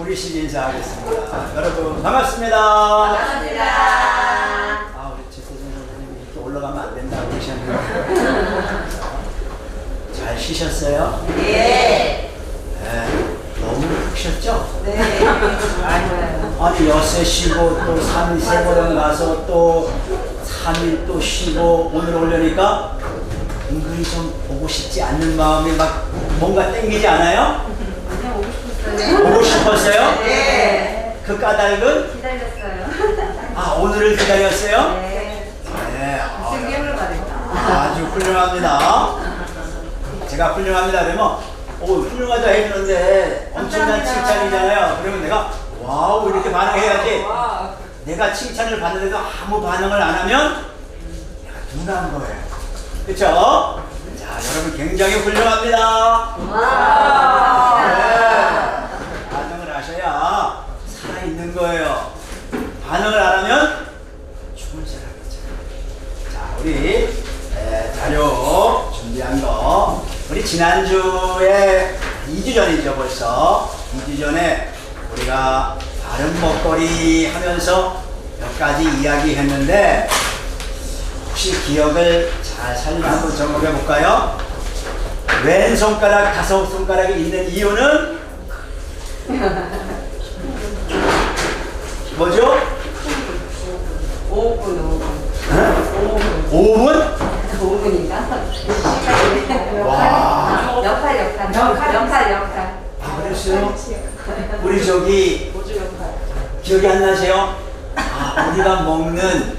우리 시인사 하겠습니다. 여러분 반갑습니다. 반갑습니다. 아, 우리 최태준 선생님이 이렇게 올라가면 안 된다고 그러셨는데 잘 쉬셨어요? 네. 네. 너무 푹 쉬었죠? 네. 맞아요. 아니 6시 쉬고 또 3일 세번을 가서 또 3일 또 쉬고 오늘 오려니까 은근히 좀 보고 싶지 않는 마음이 막 뭔가 땡기지 않아요? 그냥 오고 싶었어요. 보고 싶었어요? 네. 그 까닭은? 기다렸어요. 아, 오늘을 기다렸어요? 네. 네. 승격을 받았다. 아주 훌륭합니다. 제가 훌륭합니다 그러면 훌륭하다 해주는데 엄청난 감사합니다. 칭찬이잖아요. 그러면 내가 와우 이렇게 반응해야지. 내가 칭찬을 받는데도 아무 반응을 안 하면 내가 둔한 거예요. 그쵸? 자, 여러분 굉장히 훌륭합니다. 와. 네. 반응을 하셔야 살아있는 거예요. 반응을 안 하면 죽은 사람이죠. 자, 우리 자료 준비한 거 우리 지난주에 2주 전이죠 벌써 2주 전에 우리가 다른 먹거리 하면서 몇 가지 이야기 했는데 혹시 기억을 잘 살리면 한번 점검해 볼까요? 왼손가락 다섯 손가락이 있는 이유는 뭐죠? 5분. 5분? 5분인가? 와. 역할. 아, 그랬어요? 우리 저기 기억이 안 나세요? 아, 우리가 먹는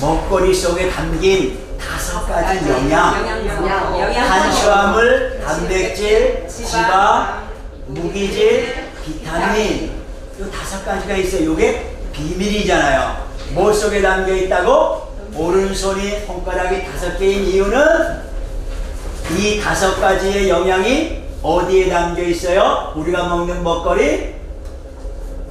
먹거리 속에 담긴 5가지 영양 탄수화물, 단백질, 지방, 무기질, 비타민 이 5가지가 있어요. 이게 비밀이잖아요. 뭐 속에 담겨 있다고? 오른손이 손가락이 5개인 이유는 이 5가지의 영양이 어디에 담겨 있어요? 우리가 먹는 먹거리?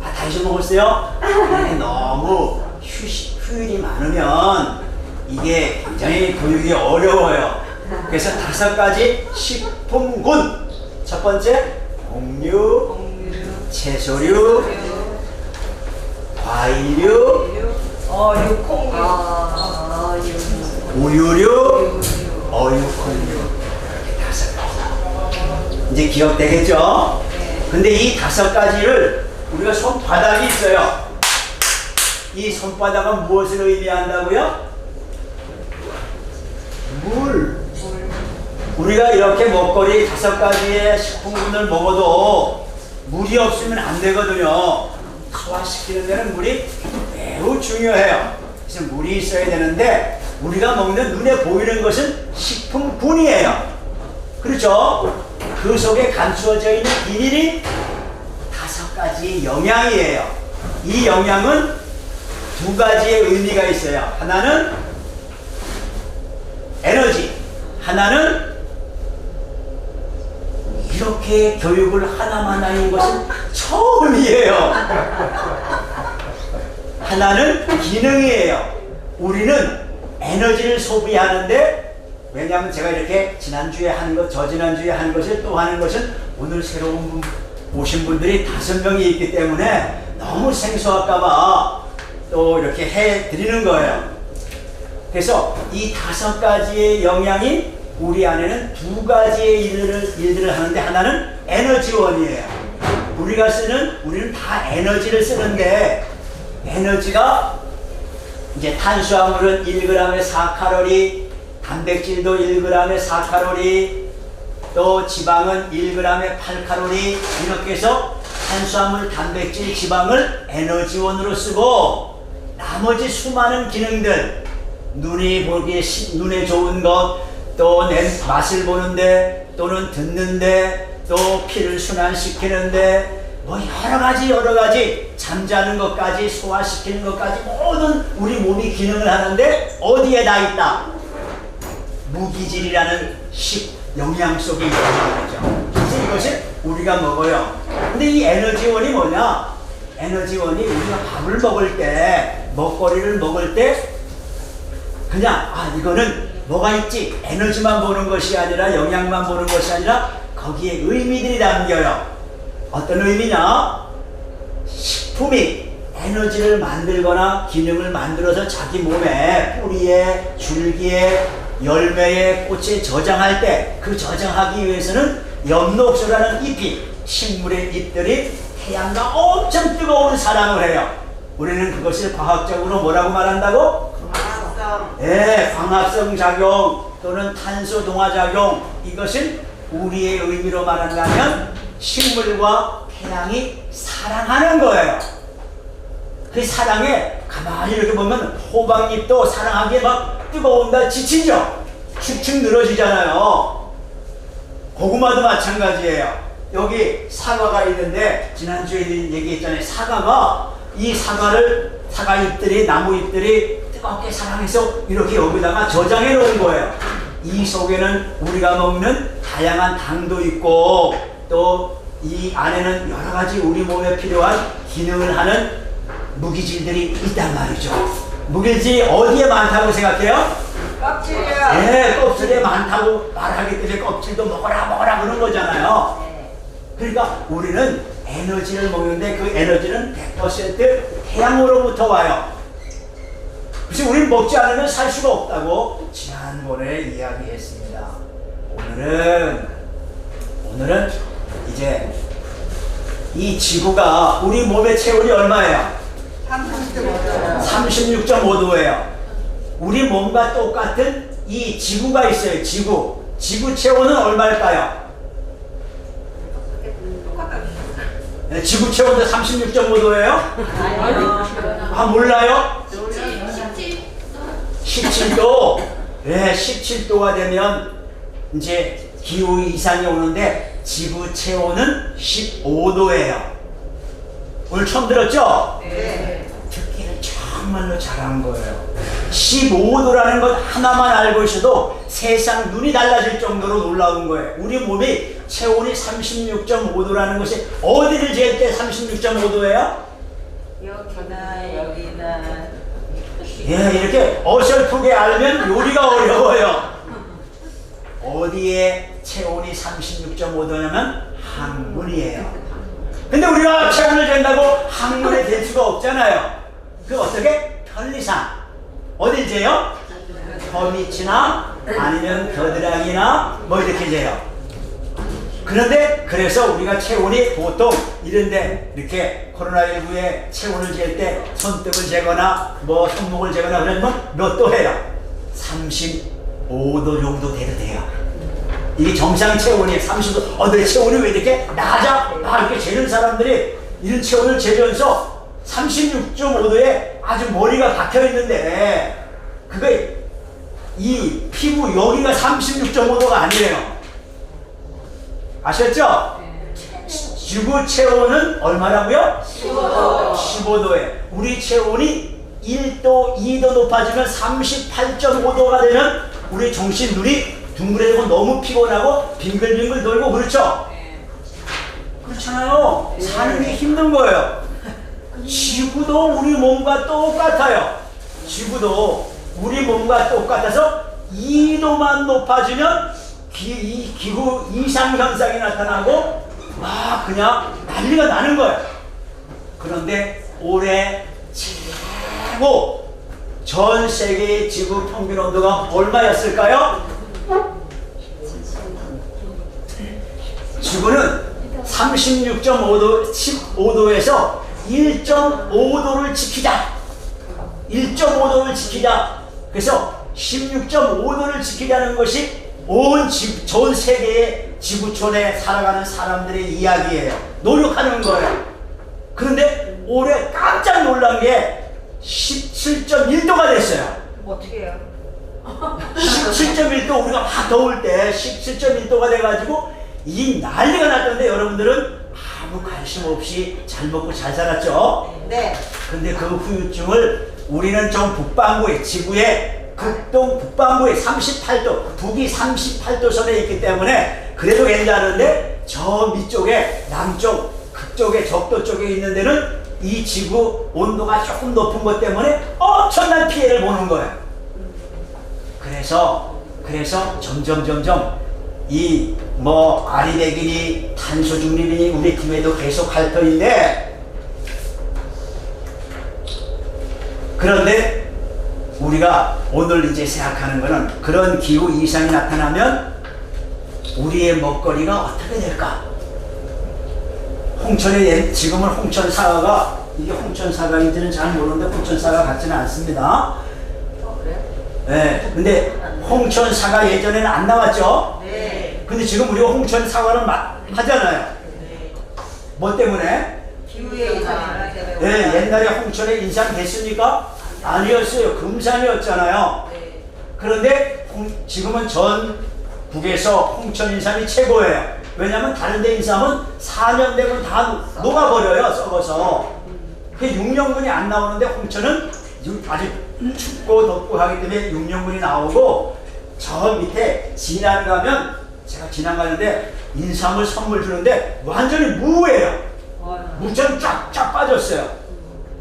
아, 다 잊어먹었어요? 이게 너무 휴일이 많으면 이게 굉장히 교육이 어려워요. 그래서 5가지 식품군. 첫 번째, 곡류, 채소류, 과일류, 어류, 콩류. 우유류, 어유, 콩류. 이렇게 5가지. 이제 기억되겠죠? 근데 이 5가지를 우리가 손바닥이 있어요. 이 손바닥은 무엇을 의미한다고요? 물. 우리가 이렇게 먹거리 5가지의 식품군을 먹어도 물이 없으면 안 되거든요. 소화시키는 데는 물이 매우 중요해요. 그래서 물이 있어야 되는데 우리가 먹는 눈에 보이는 것은 식품군이에요. 그렇죠? 그 속에 감추어져 있는 비밀이 5가지 영양이에요. 이 영양은 2가지의 의미가 있어요. 하나는 에너지, 하나는 이렇게 교육을 하나만 하는 것은 처음이에요. 하나는 기능이에요. 우리는 에너지를 소비하는데 왜냐하면 제가 이렇게 지난주에 한 것, 저지난주에 한 것을 또 하는 것은 오늘 새로운 오신 분들이 5명이 있기 때문에 너무 생소할까봐 또 이렇게 해드리는 거예요. 그래서 이 5가지의 영양이 우리 안에는 2가지의 일들을 하는데 하나는 에너지원이에요. 우리는 다 에너지를 쓰는데 에너지가 이제 탄수화물은 1g에 4칼로리, 단백질도 1g에 4칼로리, 또 지방은 1g에 8칼로리 이렇게 해서 탄수화물, 단백질, 지방을 에너지원으로 쓰고 나머지 수많은 기능들 눈이 보기에 눈에 좋은 것, 또 맛을 보는데 또는 듣는데 또 피를 순환시키는데 뭐 여러 가지 잠자는 것까지 소화시키는 것까지 모든 우리 몸이 기능을 하는데 어디에 다 있다? 무기질이라는 영양 속에 있다는 거죠. 그래서 이것을 우리가 먹어요. 근데 이 에너지원이 뭐냐? 에너지원이 우리가 밥을 먹을 때, 먹거리를 먹을 때 그냥 이거는 뭐가 있지? 에너지만 보는 것이 아니라 영양만 보는 것이 아니라 거기에 의미들이 담겨요. 어떤 의미냐? 식품이 에너지를 만들거나 기능을 만들어서 자기 몸에 뿌리에 줄기에 열매에 꽃에 저장할 때 그 저장하기 위해서는 엽록소라는 잎이 식물의 잎들이 태양과 엄청 뜨거운 사랑을 해요. 우리는 그것을 과학적으로 뭐라고 말한다고? 예, 광합성 작용 또는 탄소 동화 작용. 이것은 우리의 의미로 말한다면 식물과 태양이 사랑하는 거예요. 그 사랑에 가만히 이렇게 보면 호박잎도 사랑하기에 막 뜨거운다 지치죠. 축축 늘어지잖아요. 고구마도 마찬가지예요. 여기 사과가 있는데 지난주에 얘기했잖아요. 사과가 이 사과 잎들이 나무 잎들이 뜨겁게 사랑해서 이렇게 여기다가 저장해 놓은 거예요. 이 속에는 우리가 먹는 다양한 당도 있고 또 이 안에는 여러 가지 우리 몸에 필요한 기능을 하는 무기질들이 있단 말이죠. 무기질이 어디에 많다고 생각해요? 껍질이요. 예, 껍질에 많다고 말하기 때문에 껍질도 먹어라 그런 거잖아요. 그러니까 우리는 에너지를 먹는데 그 에너지는 100% 태양으로부터 와요. 그래서 우리는 먹지 않으면 살 수가 없다고 지난번에 이야기했습니다. 오늘은 이제 이 지구가 우리 몸의 체온이 얼마예요? 36.5도예요. 우리 몸과 똑같은 이 지구가 있어요. 지구 체온은 얼마일까요? 지구 체온도 36.5도예요? 아, 몰라요? 17도. 네, 17도가 되면 이제 기후 이상이 오는데 지구 체온은 15도예요. 오늘 처음 들었죠? 네. 듣기를 정말로 잘한 거예요. 15도라는 것 하나만 알고 있어도 세상 눈이 달라질 정도로 놀라운 거예요. 우리 몸이 체온이 36.5도라는 것이 어디를 잴 때 36.5도예요? 여기나. 예, 이렇게 어설프게 알면 요리가 어려워요. 어디에 체온이 36.5도냐면 항문이에요. 근데 우리가 체온을 잰다고 항문에 댈 수가 없잖아요. 그 어떻게? 편리상. 어딜 재요? 더 밑이나 아니면 겨드랑이나 뭐 이렇게 재요. 그런데 그래서 우리가 체온이 보통 이런데 이렇게 코로나19에 체온을 잴 때 손등을 재거나 뭐 손목을 재거나 그러면 몇 도 해요? 35도 정도 돼도 돼요. 이게 정상 체온이 30도. 내 체온이 왜 이렇게 낮아? 이렇게 재는 사람들이 이런 체온을 재면서 36.5도에 아주 머리가 박혀 있는데 그게 이 피부 여기가 36.5도가 아니에요. 아셨죠? 지구 체온은 얼마라고요? 15도에 우리 체온이 1도, 2도 높아지면 38.5도가 되면 우리 정신 눈이 둥그레고 너무 피곤하고 빙글빙글 돌고 그렇죠? 그렇잖아요. 사는 게 힘든 거예요. 지구도 우리 몸과 똑같아요. 지구도 우리 몸과 똑같아서 2도만 높아지면 기후 이상 현상이 나타나고 그냥 난리가 나는 거예요. 그런데 올해 최고 전 세계의 지구 평균 온도가 얼마였을까요? 지구는 36.5도, 15도에서 1.5도를 지키자. 1.5도를 지키자. 그래서 16.5도를 지키자는 것이 전 세계의 지구촌에 살아가는 사람들의 이야기예요. 노력하는 거예요. 그런데 올해 깜짝 놀란 게 17.1도가 됐어요. 어떻게 해요? 17.1도 우리가 막 더울 때 17.1도가 돼가지고 이 난리가 났던데 여러분들은 아무 관심 없이 잘 먹고 잘 살았죠? 네. 근데 그 후유증을 우리는 좀 북반구에 지구의 극동 북반구에 38도 북이 38도 선에 있기 때문에 그래도 괜찮은데 저 밑쪽에 남쪽 극쪽에 적도 쪽에 있는 데는 이 지구 온도가 조금 높은 것 때문에 엄청난 피해를 보는 거예요. 그래서 점점 이 뭐 아리백이니 탄소 중립이니 우리 팀에도 계속 할 터인데 그런데 우리가 오늘 이제 생각하는 거는 그런 기후 이상이 나타나면 우리의 먹거리가 어떻게 될까? 홍천에 지금은 홍천사과가 이게 홍천사과인지는 잘 모르는데 홍천사과 같지는 않습니다. 그래요? 네, 근데 홍천사과 예전에는 안 나왔죠? 네. 근데 지금 우리가 홍천사과는 하잖아요. 네. 뭐 때문에? 기후의 이상이 때문에. 네, 옛날에 홍천에 인삼 됐습니까? 아니었어요. 금산이었잖아요. 네. 그런데 지금은 전국에서 홍천 인삼이 최고예요. 왜냐하면 다른 데 인삼은 4년 되면 다 녹아버려요. 썩어서. 그 6년근이 안 나오는데 홍천은 아주 춥고 덥고 하기 때문에 6년근이 나오고 저 밑에 진안 가면 제가 진안 가는데 인삼을 선물 주는데 완전히 무예요. 무처럼 쫙쫙 빠졌어요.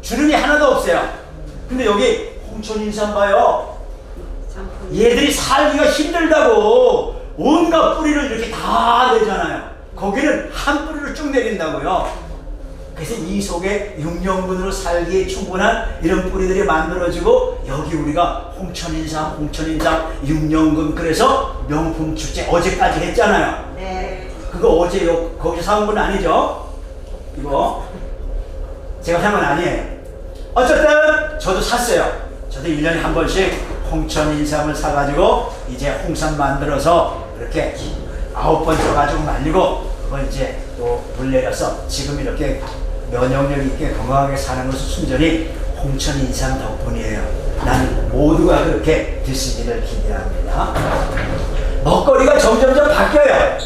주름이 하나도 없어요. 근데 여기 홍천 인삼 봐요. 얘들이 살기가 힘들다고 온갖 뿌리를 이렇게 다 내잖아요. 거기는 한 뿌리를 쭉 내린다고요. 그래서 이 속에 6년분으로 살기에 충분한 이런 뿌리들이 만들어지고 여기 우리가 홍천인삼 6년근 그래서 명품 축제 어제까지 했잖아요. 네. 그거 어제 거기서 사온 건 아니죠? 이거 제가 산 건 아니에요. 어쨌든 저도 샀어요. 저도 1년에 한 번씩 홍천인삼을 사가지고 이제 홍삼 만들어서 이렇게 9번 쪄가지고 말리고 그걸 이제 또 물 내려서 지금 이렇게 면역력 있게 건강하게 사는 것은 순전히 홍천인삼 덕분이에요. 나는 모두가 그렇게 드시기를 기대합니다. 먹거리가 점점점 바뀌어요.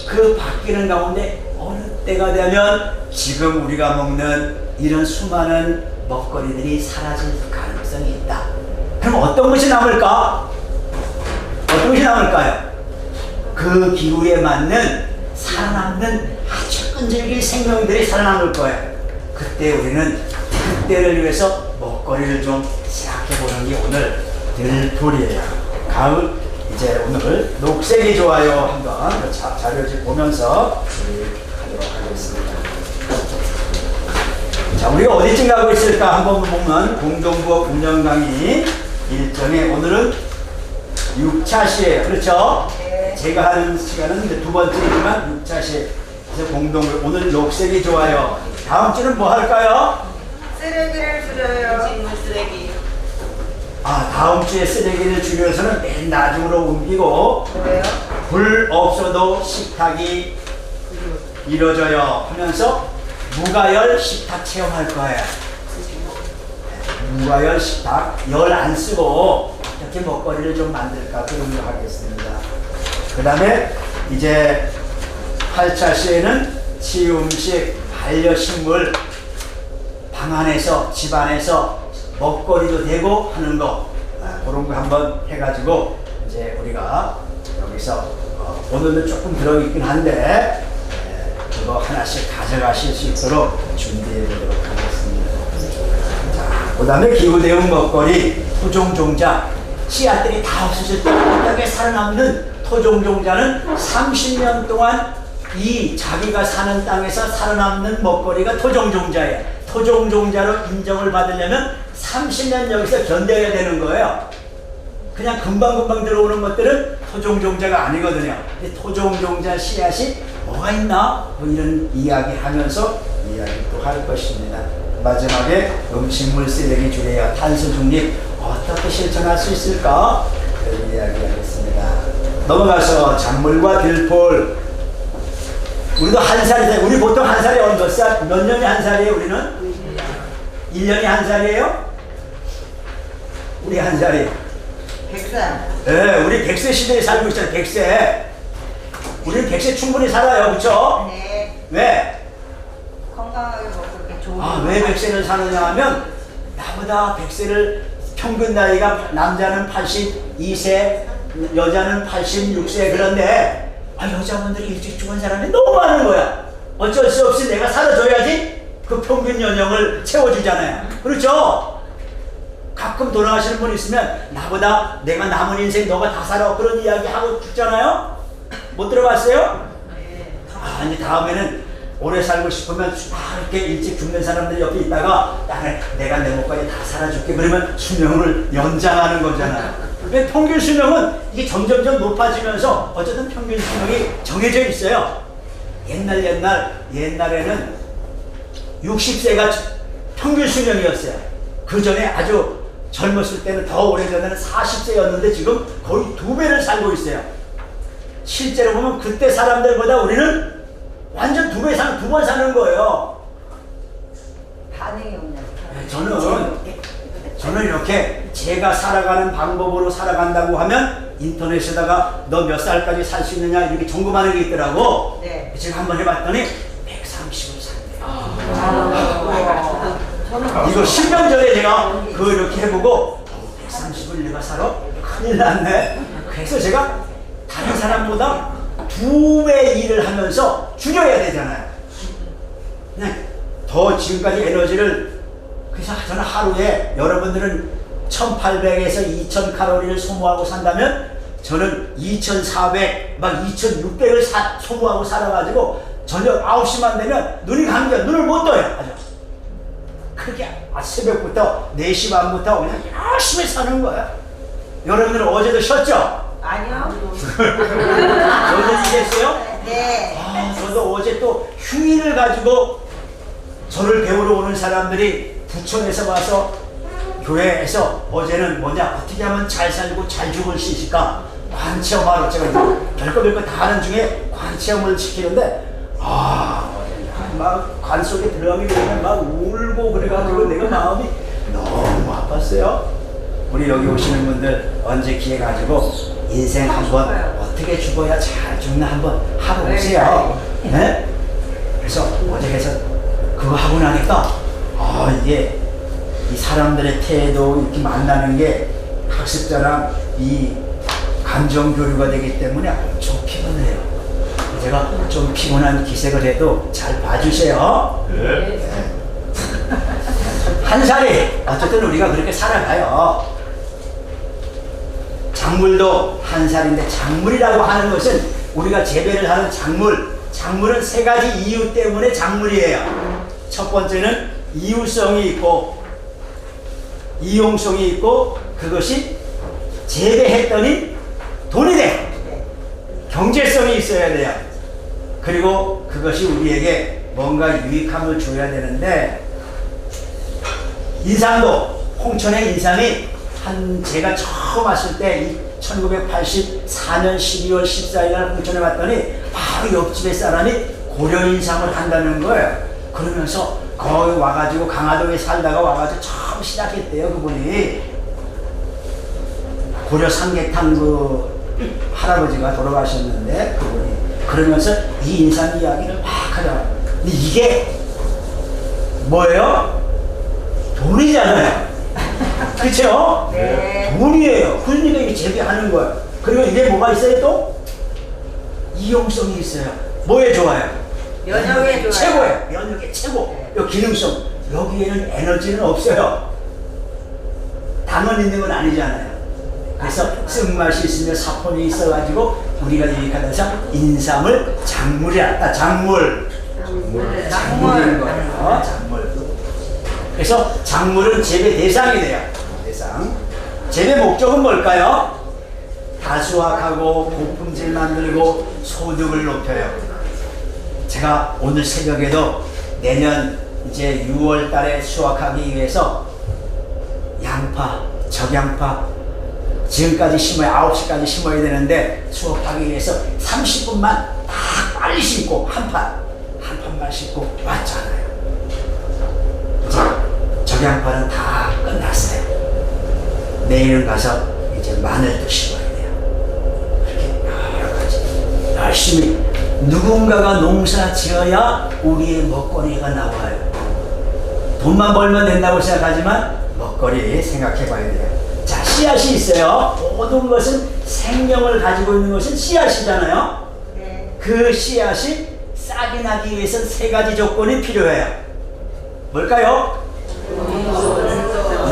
그 바뀌는 가운데 어느 때가 되면 지금 우리가 먹는 이런 수많은 먹거리들이 사라질 가능성이 있다. 그럼 어떤 것이 남을까? 어떤 것이 남을까요? 그 기후에 맞는 살아남는 아주 끈질긴 생명들이 살아남을 거예요. 그때 우리는 그때를 위해서 먹거리를 좀 생각해 보는 게 오늘 들풀이에요. 가을 이제 오늘 녹색이 좋아요. 한번 그 자료를 보면서 하도록 하겠습니다. 자, 우리가 어디쯤 가고 있을까 한번 보면 공동부업 운영 강의 일정에 오늘은 6차 시예요. 그렇죠? 네. 제가 하는 시간은 이제 두 번째이지만 6차 시. 그래서 공동부업 오늘 녹색이 좋아요. 다음 주는 뭐 할까요? 쓰레기를 줄여요. 음식물 쓰레기. 아, 다음 주에 쓰레기를 줄여서는 맨 나중으로 옮기고 왜요? 불 없어도 식탁이 이루어져요 하면서 무가열 식탁 체험할 거예요. 무가열 식탁 열 안 쓰고 어떻게 먹거리를 좀 만들까 그런 거 하겠습니다. 그 다음에 이제 8차 시에는 치유음식 반려식물 방 안에서 집 안에서 먹거리도 되고 하는 거 그런 거 한번 해가지고 이제 우리가 여기서 오늘은 조금 들어있긴 한데 그거 하나씩 가져가실 수 있도록 준비해 보도록 하겠습니다. 자, 그 다음에 기후대응 먹거리 토종종자 씨앗들이 다 없어질 때 어떻게 살아남는 토종종자는 30년 동안 이 자기가 사는 땅에서 살아남는 먹거리가 토종종자예요. 토종종자로 인정을 받으려면 30년 여기서 견뎌야 되는 거예요. 그냥 금방금방 들어오는 것들은 토종종자가 아니거든요. 토종종자 씨앗이 뭐가 있나? 뭐 이런 이야기 하면서 이야기 또 할 것입니다. 마지막에 음식물 쓰레기 줄여야 탄소 중립 어떻게 실천할 수 있을까? 그런 이야기 하겠습니다. 넘어가서 작물과 들풀 우리도 한 살이 우리 보통 한 살이 몇 살? 몇 년이 한 살이에요 우리는? 1년이 한 살이에요? 우리 한 살이 100살. 네, 우리 100세 시대에 살고 있잖아요. 100세. 우리는 100세 충분히 살아요. 그렇죠? 네. 왜? 건강하게 먹고 이렇게 좋은. 왜 100세를 사느냐 하면 나보다 100세를 평균 나이가 남자는 82세, 여자는 86세 그런데 여자분들이 일찍 죽은 사람이 너무 많은 거야. 어쩔 수 없이 내가 살아줘야지 그 평균 연령을 채워주잖아요. 그렇죠? 가끔 돌아가시는 분 있으면 나보다 내가 남은 인생 너가 다 살아 그런 이야기 하고 죽잖아요. 못 들어봤어요? 네. 이제 다음에는 오래 살고 싶으면 이렇게 일찍 죽는 사람들 옆에 있다가 내가 내 목까지 다 살아줄게 그러면 수명을 연장하는 거잖아요. 근데 평균 수명은 이게 점점점 높아지면서 어쨌든 평균 수명이 정해져 있어요. 옛날에는 60세가 평균 수명이었어요. 그 전에 아주 젊었을 때는 더 오래전에는 40세였는데 지금 거의 2배를 살고 있어요. 실제로 보면 그때 사람들보다 우리는 완전 2번 사는 거예요. 반응이 없네. 저는 이렇게 제가 살아가는 방법으로 살아간다고 하면 인터넷에다가 너 몇 살까지 살 수 있느냐 이렇게 점검하는 게 있더라고. 네. 제가 한번 해봤더니 130을 산대요. 저는 이거 10년 전에 제가 그거 이렇게 해보고 130을 내가 살아? 큰일 났네. 그래서 제가 다른 사람보다 2배 일을 하면서 줄여야 되잖아요. 그냥 더 지금까지 에너지를 그래서 저는 하루에 여러분들은 1800에서 2000 칼로리를 소모하고 산다면 저는 2400, 막 2600을 소모하고 살아가지고 저녁 9시만 되면 눈이 감겨 눈을 못 떠요. 아주. 그렇게 새벽부터 4시 반부터 그냥 열심히 사는 거야. 여러분들은 어제도 쉬었죠? 아니요. 어제 일했어요? 네. 저도 어제 또 휴일을 가지고 저를 배우러 오는 사람들이 부천에서 와서 교회에서 어제는 뭐냐 어떻게 하면 잘 살고 잘 죽을 수 있을까 관체험하러 제가 별거 다 하는 중에 관체험을 시키는데 어제 막 관 속에 들어가기 전에 막 울고 그래가지고 내가 마음이 너무 아팠어요. 우리 여기 오시는 분들 언제 기회 가지고 인생 한번 어떻게 죽어야 잘 죽나 한번 하고 오세요. 네? 그래서 어제 해서 그거 하고 나니까 이게 이 사람들의 태도 이렇게 만나는 게 학습자랑 이 감정 교류가 되기 때문에 엄청 피곤해요. 제가 좀 피곤한 기색을 해도 잘 봐주세요. 네. 한 살이 어쨌든 우리가 그렇게 살아가요. 작물도 한 살인데 작물이라고 하는 것은 우리가 재배를 하는 작물은 3가지 이유 때문에 작물이에요. 첫 번째는 이유성이 있고 이용성이 있고 그것이 재배했더니 돈이 돼. 경제성이 있어야 돼요. 그리고 그것이 우리에게 뭔가 유익함을 줘야 되는데 인상도 홍천의 인상이 제가 처음 왔을 때 1984년 12월 14일 날 홍천에 왔더니 바로 옆집에 사람이 고려인상을 한다는 거예요. 그러면서 거기 와가지고 강화도에 살다가 와가지고 처음 시작했대요. 그분이 고려 삼계탕 그 할아버지가 돌아가셨는데 그분이 그러면서 이 인상 이야기를 막 하더라고요. 근데 이게 뭐예요? 돈이잖아요. 그렇죠? 네. 돈이에요. 그러니까 이게 재배하는 거예요. 그리고 이게 뭐가 있어요 또? 이용성이 있어요. 뭐에 좋아요? 면역에 좋아요. 최고예요. 면역에 최고. 요 기능성. 여기에는 에너지는 없어요. 당은 있는 건 아니잖아요. 그래서 쓴맛이 있으면 사폰이 있어가지고 우리가 유익하다 해서 인삼을 작물이었다. 작물인 거예요. 작물. 그래서 작물은 재배 대상이 돼요. 대상. 재배 목적은 뭘까요? 다수확하고 고품질 만들고 소득을 높여요. 제가 오늘 새벽에도 내년 이제 6월 달에 수확하기 위해서 양파, 적양파 지금까지 심어야 9시까지 심어야 되는데 수확하기 위해서 30분만 딱 빨리 심고 한 판만 심고 왔잖아요. 이제 적양파는 다 끝났어요. 내일은 가서 이제 마늘도 심어야 돼요. 그렇게 여러 가지 열심히 누군가가 농사 지어야 우리의 먹거리가 나와요. 돈만 벌면 된다고 생각하지만 먹거리 생각해 봐야 돼요. 자, 씨앗이 있어요. 모든 것은 생명을 가지고 있는 것은 씨앗이잖아요. 네. 그 씨앗이 싹이 나기 위해서는 3가지 조건이 필요해요. 뭘까요?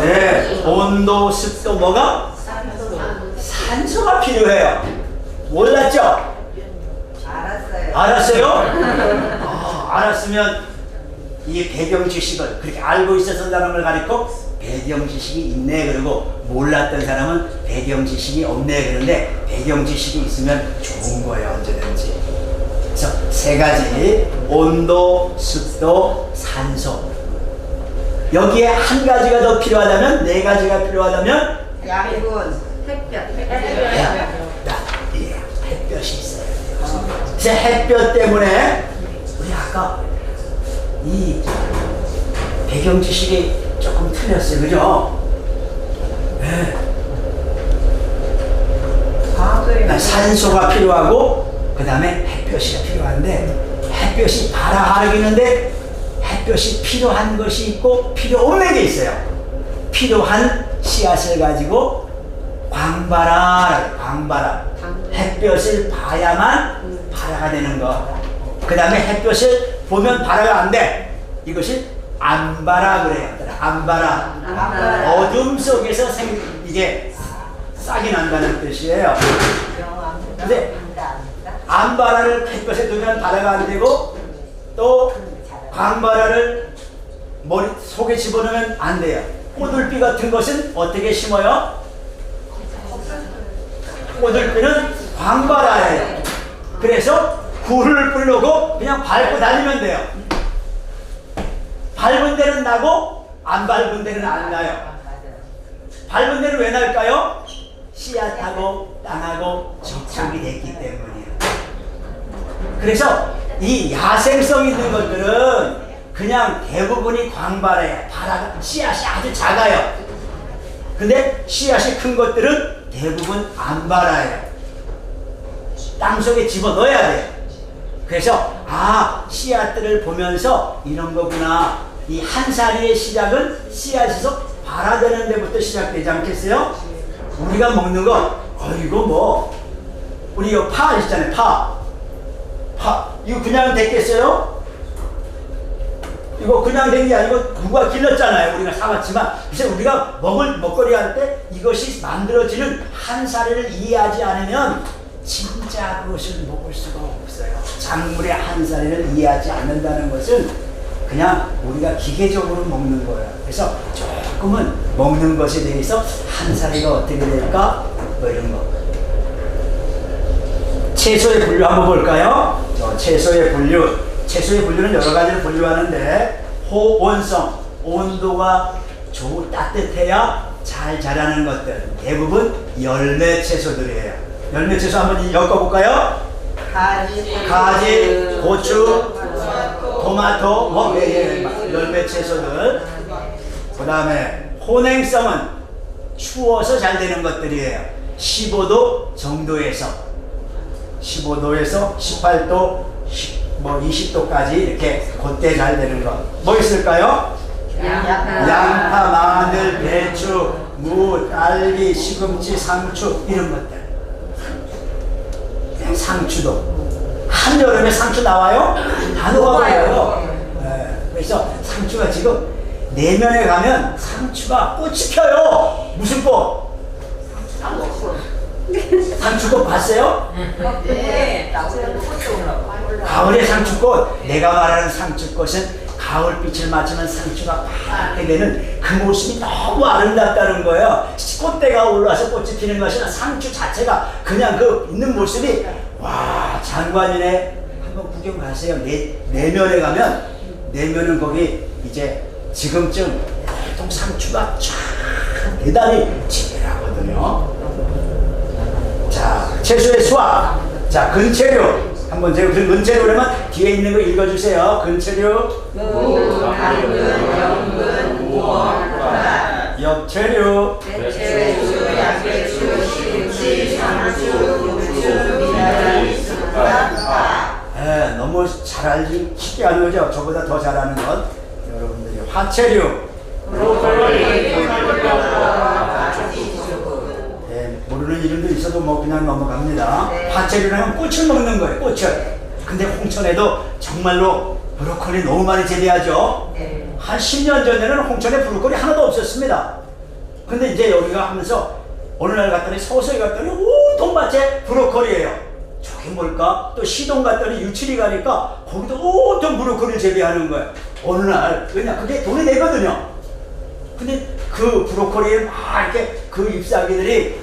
네, 온도, 습도, 뭐가? 산소가 필요해요. 몰랐죠? 알았어요. 알았어요? 알았으면 이 배경 지식을 그렇게 알고 있었던 사람을 가리켜 배경 지식이 있네 그러고 몰랐던 사람은 배경 지식이 없네 그러는데 배경 지식이 있으면 좋은 거예요 언제든지. 그래서 세 가지 온도, 습도, 산소. 여기에 한 가지가 더 필요하다면 네 가지가 필요하다면 양분. 햇볕이 있어야 돼요. 그래서 햇볕 때문에 우리 아까 이 배경 지식이 조금 틀렸어요, 그죠? 네. 산소가 필요하고 그 다음에 햇볕이 필요한데 햇볕이 바라하기는데 햇볕이 필요한 것이 있고 필요 없는 게 있어요. 필요한 씨앗을 가지고 광바라 햇볕을 봐야만 발화가 되는 거. 그 다음에 햇볕을 보면 발화가 안 돼. 이것이 안바라 그래요. 안바라. 어둠 속에서 이게 싹이 난다는 뜻이에요. 근데 안바라를 햇볕에 두면 발화가 안 되고 또 광바라를 머리 속에 집어넣으면 안 돼요. 꼬들비 같은 것은 어떻게 심어요? 꼬들비는 광바라예요. 그래서 굴을 뿌려놓고 그냥 밟고 다니면 돼요. 밟은 데는 나고 안 밟은 데는 안 나요. 밟은 데는 왜 날까요? 씨앗하고 땅하고 접촉이 됐기 때문이에요. 그래서 이 야생성 있는 것들은 그냥 대부분이 광발해요. 씨앗이 아주 작아요. 근데 씨앗이 큰 것들은 대부분 안 발아요. 땅속에 집어넣어야 돼요. 그래서 씨앗들을 보면서 이런 거구나. 이 한 살이의 시작은 씨앗에서 발아되는 데부터 시작되지 않겠어요? 우리가 먹는 거 이거 뭐 우리 이거 파 아시잖아요. 파 이거 그냥 됐겠어요? 이거 그냥 된 게 아니고 누가 길렀잖아요. 우리가 사왔지만 그래서 우리가 먹거리 할 때 이것이 만들어지는 한 살을 이해하지 않으면 진짜 그것을 먹을 수가 없어요. 작물의 한 살을 이해하지 않는다는 것은 그냥 우리가 기계적으로 먹는 거예요. 그래서 조금은 먹는 것에 대해서 한 살이가 어떻게 될까? 뭐 이런 거. 채소의 분류 한번 볼까요? 채소의 분류는 여러 가지를 분류하는데 호온성, 온도가 따뜻해야 잘 자라는 것들 대부분 열매 채소들이에요. 열매 채소 한번 엮어볼까요? 가지, 고추, 토마토, 열매 채소들. 그 다음에 혼행성은 추워서 잘 되는 것들이에요. 15도 정도에서 18도, 20도까지 이렇게 그때 잘 되는 거. 뭐 있을까요? 양파, 마늘, 배추, 무, 딸기, 시금치, 상추 이런 것들. 상추도 한여름에 상추 나와요? 안 나와요. 그래서 상추가 지금 내면에 가면 상추가 꽃이 펴요. 무슨 꽃? 상추꽃 봤어요? 네. 가을의 상추꽃. 내가 말하는 상추꽃은 가을빛을 맞으면 상추가 파랗게 되는 그 모습이 너무 아름답다는 거예요. 꽃대가 올라와서 꽃이 피는 것이 아니라 상추 자체가 그냥 그 있는 모습이 와 장관이네. 한번 구경 가세요. 내면에 가면 내면은 거기 이제 지금쯤 보통 상추가 쫙 대단히 진해하거든요. 자, 채소의 수확. 자, 근체류. 한번 제가 근체류라면 뒤에 있는 거 읽어주세요. 근체류. 당근, 연근, 무원, 엽채류. 대체류, 양배추, 시금치, 상추, 고추, 미나리, 쑥갓. 너무 잘 알지 쉽게 하는 거죠. 저보다 더 잘하는 건 여러분들이 화채류. 브로콜리, 모르는 이름도 있어도 뭐 그냥 넘어갑니다. 네. 화채류라면 꽃을 먹는 거예요. 꽃을. 근데 홍천에도 정말로 브로콜리 너무 많이 재배하죠. 네. 한 10년 전에는 홍천에 브로콜리 하나도 없었습니다. 근데 이제 여기가 하면서 어느 날 갔더니 서서히 갔더니 온통 밭에 브로콜리예요. 저게 뭘까? 또 시동 갔더니 유치리 가니까 거기도 온통 브로콜리를 재배하는 거야. 어느 날, 왜냐, 그게 돈이 되거든요. 근데 그 브로콜리에 막 이렇게 그 잎사귀들이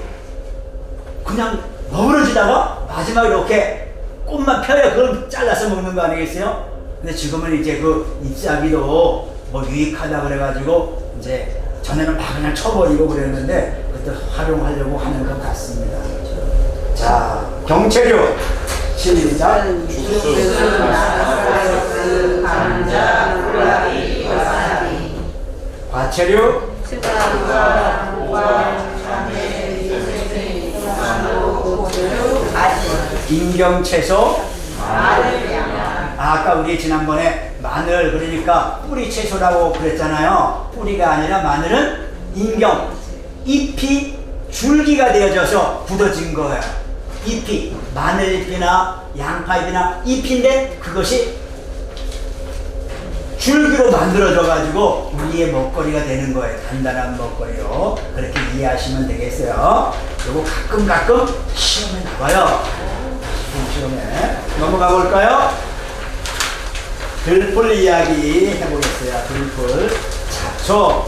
그냥 머무러지다가 마지막에 이렇게 꽃만 펴야 그걸 잘라서 먹는 거 아니겠어요? 근데 지금은 이제 그 잎사귀도 뭐 유익하다 그래가지고 이제 전에는 막 그냥 쳐버리고 그랬는데 그때 활용하려고 하는 것 같습니다. 자, 경채류 시작. 죽순, 아스파라거스, 감자, 후라이, 와사비. 과채류 수박, 호박, 참외, 유세비, 마늘, 고추, 아지. 인경채소. 마늘 양념. 아까 우리 지난번에 마늘 그러니까 뿌리 채소라고 그랬잖아요. 뿌리가 아니라 마늘은 인경, 잎이 줄기가 되어져서 굳어진 거예요. 잎이 마늘잎이나 양파잎이나 잎인데 그것이 줄기로 만들어져 가지고 우리의 먹거리가 되는 거예요. 단단한 먹거리로 그렇게 이해하시면 되겠어요. 요거 가끔 시험에 나와요. 시험에 넘어가 볼까요? 들풀 이야기 해보겠어요. 들풀 잡초.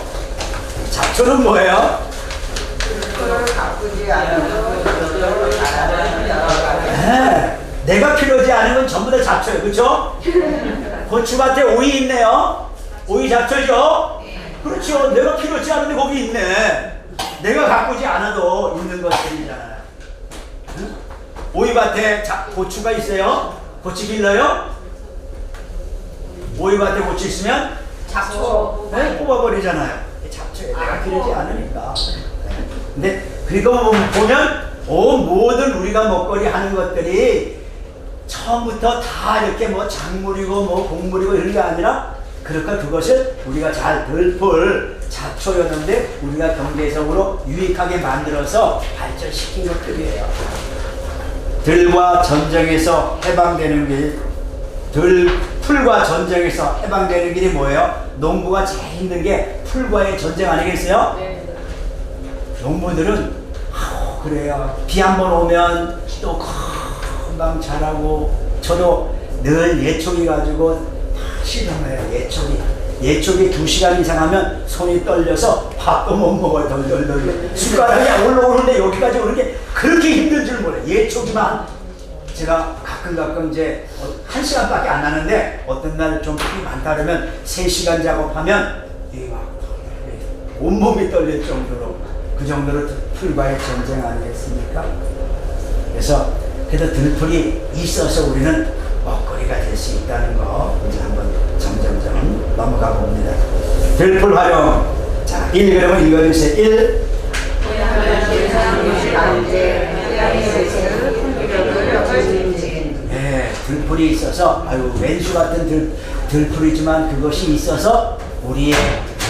잡초는 뭐예요? 그걸 가꾸지 않으면 그걸 알아내는 여러 가지. 네, 내가 필요하지 않은 건 전부 다 잡초예요. 그렇죠? 고추밭에 오이 있네요. 오이 잡초죠? 그렇죠. 내가 필요하지 않은데 거기 있네. 내가 가꾸지 않아도 있는 것들이잖아요. 응? 오이밭에 고추가 있어요. 고추 길러요? 오이밭에 고추 있으면 잡초. 네, 뽑아버리잖아요. 잡초에 내가 필요하지 않으니까. 네. 근데 그리고 보면 모든 우리가 먹거리 하는 것들이 처음부터 다 이렇게 뭐 작물이고 뭐 곡물이고 이런 게 아니라 그러니까 그것을 우리가 잘 들풀 잡초였는데 우리가 경제적으로 유익하게 만들어서 발전시킨 것들이에요. 들과 전쟁에서 해방되는 길, 풀과 전쟁에서 해방되는 길이 뭐예요? 농부가 제일 힘든 게 풀과의 전쟁 아니겠어요? 네. 농부들은 그래요. 비 한 번 오면 또 금방 자라고 저도 늘 예초기 가지고 다 실험해요. 예초기 2시간 이상 하면 손이 떨려서 밥도 못 먹어요. 덜덜덜 숟가락이 올라오는데 여기까지 오는 게 그렇게 힘든 줄 몰라요. 예초기만 제가 가끔 이제 1시간밖에 안 하는데 어떤 날 좀 힘이 많다 그러면 3시간 작업하면 이게 막 온몸이 떨릴 정도로 그 정도로 풀과의 전쟁 아니겠습니까? 그래서 들풀이 있어서 우리는 먹거리가 될 수 있다는 거 이제 한번 점점점 넘어가 봅니다. 들풀 활용. 자, 1 그러면 읽어주세요. 1. 네, 들풀이 있어서 아유 왼수 같은 들풀이지만 그것이 있어서 우리의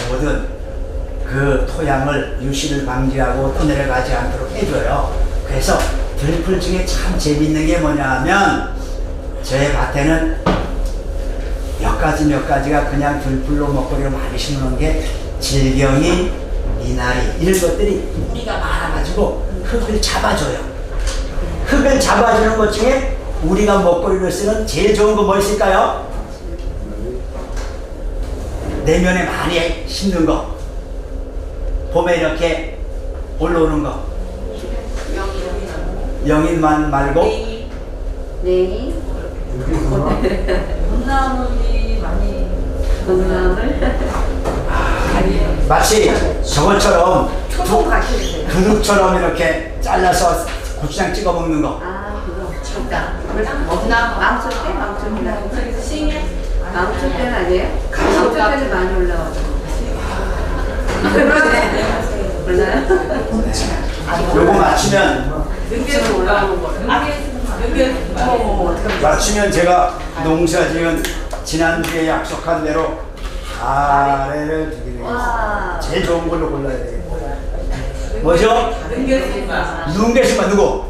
모든 그 토양을 유실을 방지하고 또 내려가지 않도록 해줘요. 그래서 들풀 중에 참 재밌는 게 뭐냐 하면 저의 밭에는 몇 가지가 그냥 들풀로 먹거리로 많이 심는 게 질경이, 미나리 이런 것들이 뿌리가 많아가지고 흙을 잡아줘요. 흙을 잡아주는 것 중에 우리가 먹거리로 쓰는 제일 좋은 거 뭐 있을까요? 내면에 많이 심는 거. 봄에 이렇게 올라오는 거. 영인만 말고 네. 봄나물이 많이. 건강을 마치 저것처럼 초동 가시세요. 두둑처럼 이렇게 잘라서 고추장 찍어 먹는 거. 아 그거 진짜. 먹나 망초대 망초대 싱해. 망초대는 아니에요? 망초대는 많이 올라와요. 몰라요? 요거 맞추면 능계에서 올라오는 거. 맞추면 제가 농사 지은 지난주에 약속한 대로 아래를 드리겠습니다. 와. 제일 좋은 걸로 골라야 되겠다. 뭐죠? 능계수가. 눈개수만 누구?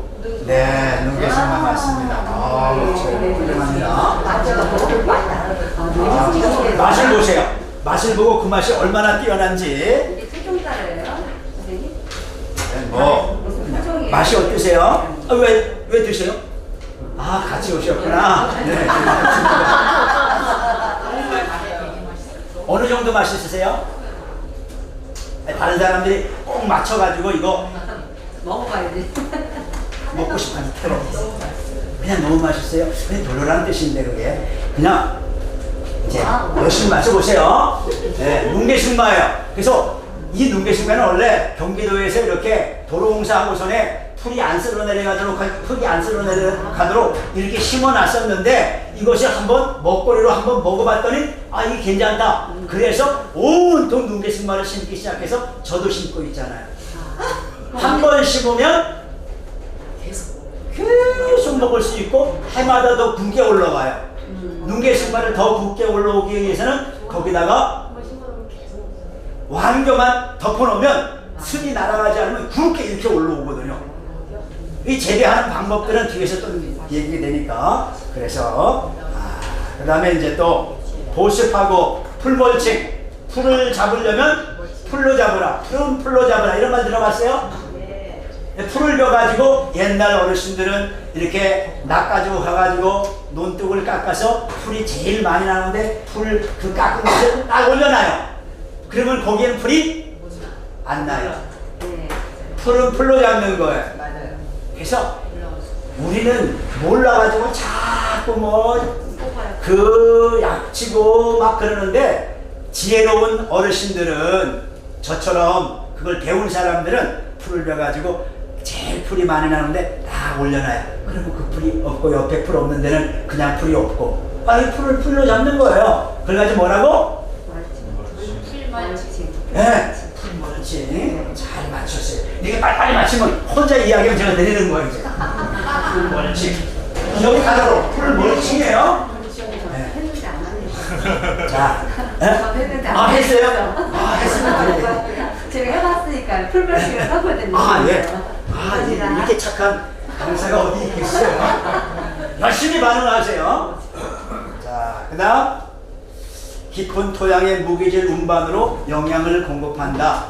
네, 눈개수만 맞습니다. 훌륭합니다. 맛을 보세요. 맛을 보고 그 맛이 얼마나 뛰어난지. 이게 토종따래예요, 선생님? 뭐 맛이 어떠세요? 왜 드세요? 아, 같이 오셨구나. 네. 어느 정도 맛있으세요? 다른 사람들이 꼭 맞춰가지고 이거 먹어봐야지. 먹고 싶어서 테러. 그냥 너무 맛있어요. 그냥 별로라는 뜻인데 그게 그냥 이제 열심히 맞춰보세요. 네, 눈개승마예요. 그래서 이 눈개승마는 원래 경기도에서 이렇게 도로공사하고선에 풀이 안 쓸어내려가도록 흙이 안 쓸어내려가도록 이렇게 심어놨었는데 이것이 한번 먹거리로 한번 먹어봤더니 아 이게 괜찮다. 그래서 온통 눈개승마를 심기 시작해서 저도 심고 있잖아요. 한 번 심으면 계속 먹을 수 있고 해마다 더 굵게 올라와요. 눈개승마를 더 굵게 올라오기 위해서는 거기다가 왕겨만 덮어놓으면 습이 날아가지 않으면 굵게 이렇게 올라오거든요. 이 재배하는 방법들은 뒤에서 또 얘기가 되니까 그래서 그 다음에 이제 또 보습하고 풀멀칭 풀을 잡으려면 풀로 잡으라 풀은 풀로 잡으라 이런 말 들어봤어요? 풀을 벼가지고 옛날 어르신들은 이렇게 낚아주고 가가지고 논둑을 깎아서 풀이 제일 많이 나는데 풀 그 깎은 것을 딱 올려놔요. 그러면 거기에는 풀이 안 나요. 풀은 풀로 잡는 거예요. 그래서 우리는 몰라가지고 자꾸 뭐 그 약치고 막 그러는데 지혜로운 어르신들은 저처럼 그걸 배운 사람들은 풀을 벼가지고 제일 풀이 많이 나는데 다 올려놔요. 그러면 그 풀이 없고 옆에 풀 없는 데는 그냥 풀이 없고 이 풀을 풀로 잡는 거예요. 그래가지고 뭐라고? 풀멀칭. 네, 풀멀칭 잘 맞췄어요. 이게 빨리 맞추면 혼자 이야기하면 제가 내리는 거예요 이제. 풀멀칭 기억이 가도록 풀멀칭이에요. 했는데 안 하네요. 자, 했는데 안 했어요? 했어요. 했으면 제가 해봤으니까 풀멀칭을 하거든요. 예. 이렇게 착한 강사가 어디 있겠어요? 열심히 반응하세요. 자, 그 다음 깊은 토양의 무기질 운반으로 영양을 공급한다.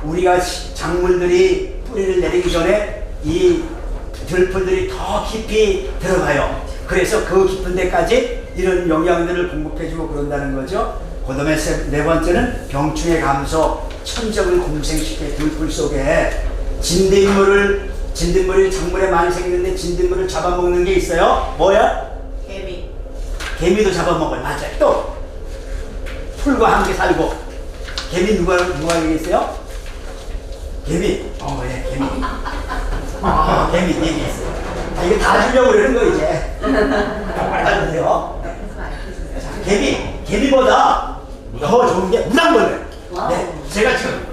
우리가 작물들이 뿌리를 내리기 전에 이 들풀들이 더 깊이 들어가요. 그래서 그 깊은 데까지 이런 영양들을 공급해주고 그런다는 거죠. 그 다음에 네 번째는 병충해 감소, 천적을 공생시켜 들풀 속에 진딧물이 작물에 많이 생기는데 진딧물을 잡아먹는 게 있어요. 뭐야? 개미도 잡아먹어요. 맞아요. 또 풀과 함께 살고 개미 누가 얘기했어요? 개미. 예, 개미. 개미 얘기했어요. 이거 다 주려고 그러는 거 이제. 빨리요. 개미보다 더 좋은 게 무당벌레. 네, 제가 지금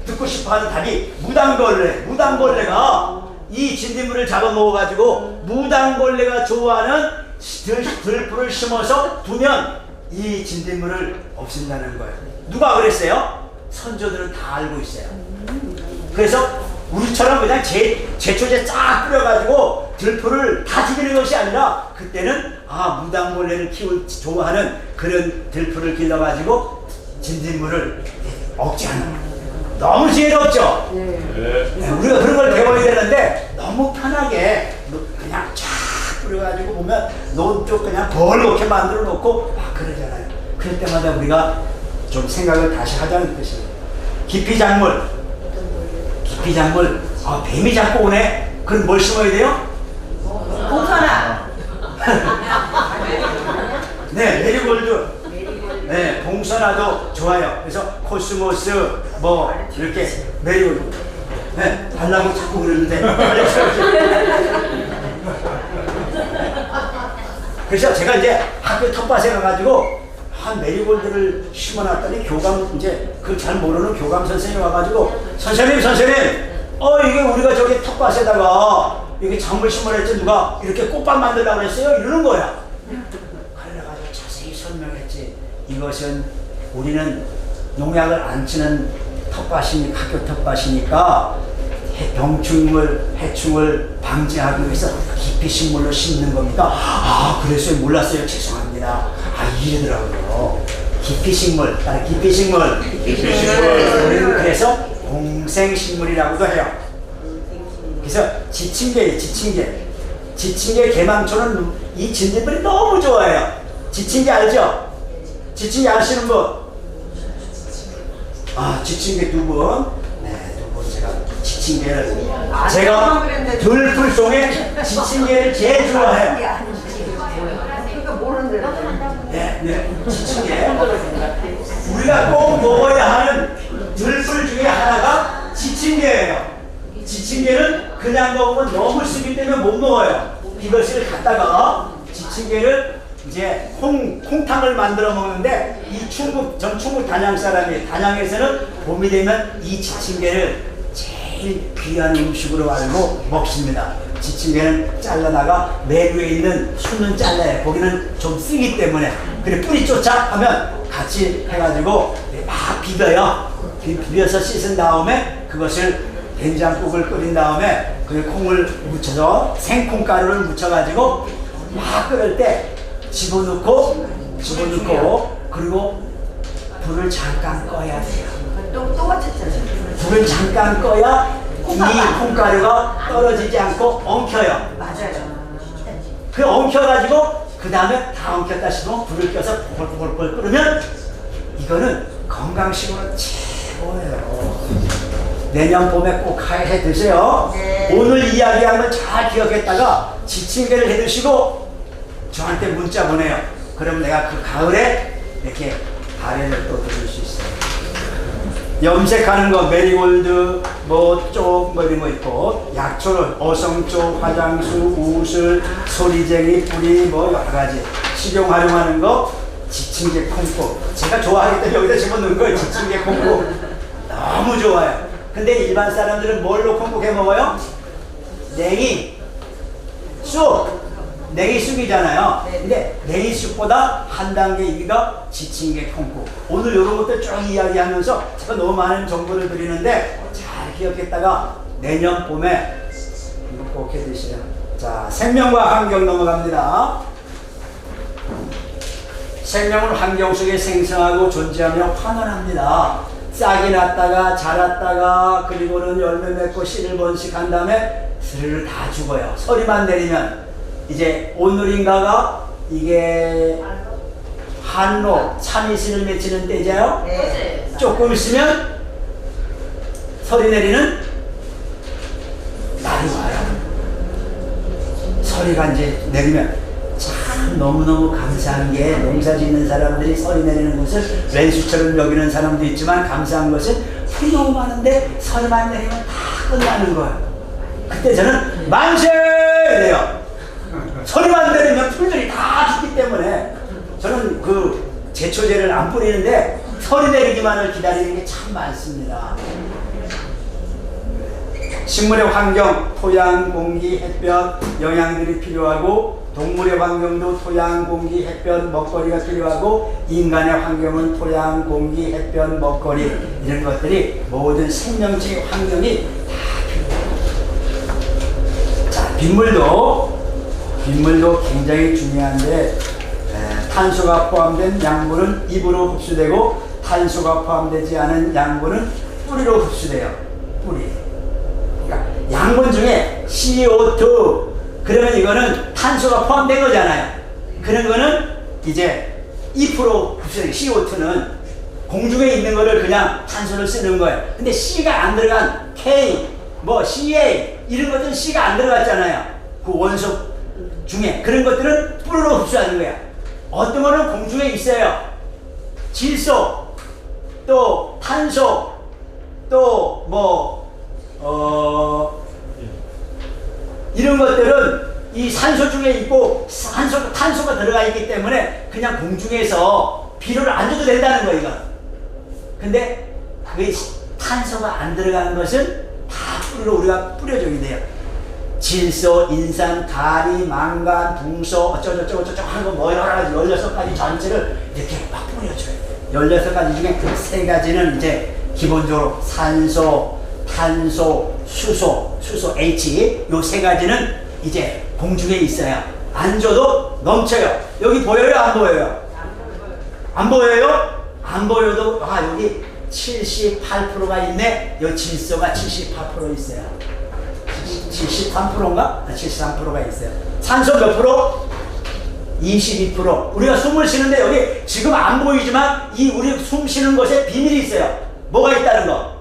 듣고 싶어하는 답이 무당벌레가 이 진딧물을 잡아먹어가지고 무당벌레가 좋아하는 들풀을 심어서 두면 이 진딧물을 없앤다는 거예요. 누가 그랬어요? 선조들은 다 알고 있어요. 그래서 우리처럼 그냥 제초제 쫙 뿌려가지고 들풀을 다 죽이는 것이 아니라 그때는 무당벌레를 좋아하는 그런 들풀을 길러가지고 진딧물을 억제하는 너무 지혜롭죠? 네, 우리가 그런 걸 배워야 되는데 너무 편하게 그냥 쫙 뿌려가지고 보면 논 쪽 그냥 벌겋게 만들어 놓고 막 그러잖아요. 그럴 때마다 우리가 좀 생각을 다시 하자는 뜻이에요. 기피작물 뱀이 자꾸 오네. 그럼 뭘 심어야 돼요? 봉선아. 네, 메리골드. 네, 봉선화도 좋아요. 그래서 코스모스 뭐 이렇게 메리골드. 네, 달라고 자꾸 그러는데. 그래서 제가 이제 학교 텃밭에 가가지고 한 메리골드를 심어놨더니 교감 이제 그 잘 모르는 교감 선생님이 와가지고 선생님 이게 우리가 저기 텃밭에다가 이게 작물 심어냈지 누가 이렇게 꽃밭 만들라고 했어요? 이러는 거야. 그래가지고 자세히 설명했지. 이것은 우리는 농약을 안 치는 학교 텃밭이니까 병충물, 해충을 방지하기 위해서 기피식물로 심는 겁니다. 그래서 몰랐어요. 죄송합니다. 이러더라고요. 기피식물. 우리는 그래서 공생식물이라고도 해요. 그래서 지친개. 지침계 개망초는 이 진딧물이 너무 좋아해요. 지침계 알죠? 지침계 아시는 분? 아, 지침계 두 분. 네, 두 분 제가 지침계를 제가 들풀송에 지침계를 제일 좋아해요. 그러니까 모르는데. 네, 네, 지침계. 우리가 꼭 먹어야 하는 들풀 중에 하나가 지침계예요. 지침계는 그냥 먹으면 너무 쓰기 때문에 못 먹어요. 이것을 갖다가 지침계를 이제 콩탕을 만들어 먹는데 이 전 충북 단양 사람이 단양에서는 봄이 되면 이 지침계를 제일 귀한 음식으로 알고 먹습니다. 지침계는 잘라다가 맨 위에 있는 순은 잘라요. 거기는 좀 쓰기 때문에. 그래 뿌리 쫓아 하면 같이 해가지고 막 비벼요. 비벼서 씻은 다음에 그것을 된장국을 끓인 다음에 그 콩을 묻혀서 생콩가루를 묻혀가지고 막 끓을 때 집어넣고 그리고 불을 잠깐 꺼야 돼요. 또 맞췄잖아. 불을 잠깐 꺼야 이 콩가루가 떨어지지 않고 엉켜요. 맞아요. 그 엉켜가지고 그 다음에 다 엉켰다 싶으면 불을 껴서 폴폴폴 끓으면 이거는 건강식으로 최고예요. 내년 봄에 꼭 해 드세요. 네. 오늘 이야기한 걸 잘 기억했다가 지침계를 해 드시고 저한테 문자 보내요. 그럼 내가 그 가을에 이렇게 가래를 또 드릴 수 있어요. 염색하는 거 메리골드 뭐 이런 거 있고 약초는 어성초, 화장수, 우슬, 소리쟁이, 뿌리 뭐 여러 가지 식용 활용하는 거 지침계 콩국 제가 좋아하기 때문에 여기다 집어넣은 거예요. 지침계 콩국 너무 좋아요. 근데 일반 사람들은 뭘로 콩국 해 먹어요? 냉이, 쑥, 냉이 쑥이잖아요. 근데 냉이 쑥보다 한 단계 위가 지침계 콩국. 오늘 이런 것들 쭉 이야기하면서 제가 너무 많은 정보를 드리는데 잘 기억했다가 내년 봄에 이거 꼭 해 드시죠. 자, 생명과 환경 넘어갑니다. 생명은 환경 속에 생성하고 존재하며 환원합니다. 싹이 났다가 자랐다가 그리고는 열매 맺고 씨를 번식한 다음에 스르르 다 죽어요. 서리만 내리면 이제 오늘인가가 이게 한로 참이슬을 맺히는 때잖아요. 네. 조금 있으면 서리 내리는 날이 와요. 서리가 이제 내리면 참 너무너무 감사한 게 농사 짓는 사람들이 서리 내리는 것을 왼수처럼 여기는 사람도 있지만 감사한 것은 풀이 너무 많은데 서리만 내리면 다 끝나는 거예요. 그때 저는 만세! 이래요. 서리만 내리면 풀들이 다 죽기 때문에 저는 그 제초제를 안 뿌리는데 서리 내리기만을 기다리는 게 참 많습니다. 식물의 환경, 토양, 공기, 햇볕, 영양들이 필요하고 동물의 환경도 토양, 공기, 햇볕, 먹거리가 필요하고 인간의 환경은 토양, 공기, 햇볕, 먹거리 이런 것들이 모든 생명체의 환경이 다 필요해요. 자, 빗물도 굉장히 중요한데 탄소가 포함된 양분은 입으로 흡수되고 탄소가 포함되지 않은 양분은 뿌리로 흡수돼요. 뿌리. 그러니까 양분 중에 CO2 그러면 이거는 탄소가 포함된 거잖아요. 그런 거는 이제 2% 흡수돼요. CO2는 공중에 있는 거를 그냥 탄소를 쓰는 거예요. 근데 C가 안 들어간 K, 뭐 CA 이런 것들은 C가 안 들어갔잖아요. 그 원소 중에 그런 것들은 뿌리로 흡수하는 거야. 어떤 거는 공중에 있어요. 질소, 또 탄소, 또 이런 것들은 이 산소 중에 있고 탄소가 들어가 있기 때문에 그냥 공중에서 비료를 안 줘도 된다는 거예요. 이건. 근데 그게 탄소가 안 들어가는 것은 다 뿌리로 우리가 뿌려줘야 돼요. 질소, 인산, 가리, 망간, 붕소 어쩌고저쩌고 하는 거 뭐 여러 가지 16가지 전체를 이렇게 막 뿌려줘야 돼요. 16가지 중에 그 3가지는 이제 기본적으로 산소, 탄소, 수소 H 요 3가지는 이제 공중에 있어요. 안 줘도 넘쳐요. 여기 보여요? 안 보여요? 안 보여요? 안 보여도 여기 78%가 있네. 여기 질소가 78% 있어요. 73%인가? 73%가 있어요. 산소 몇 프로? 22%. 우리가 숨을 쉬는데 여기 지금 안 보이지만 이 우리 숨 쉬는 것에 비밀이 있어요. 뭐가 있다는 거?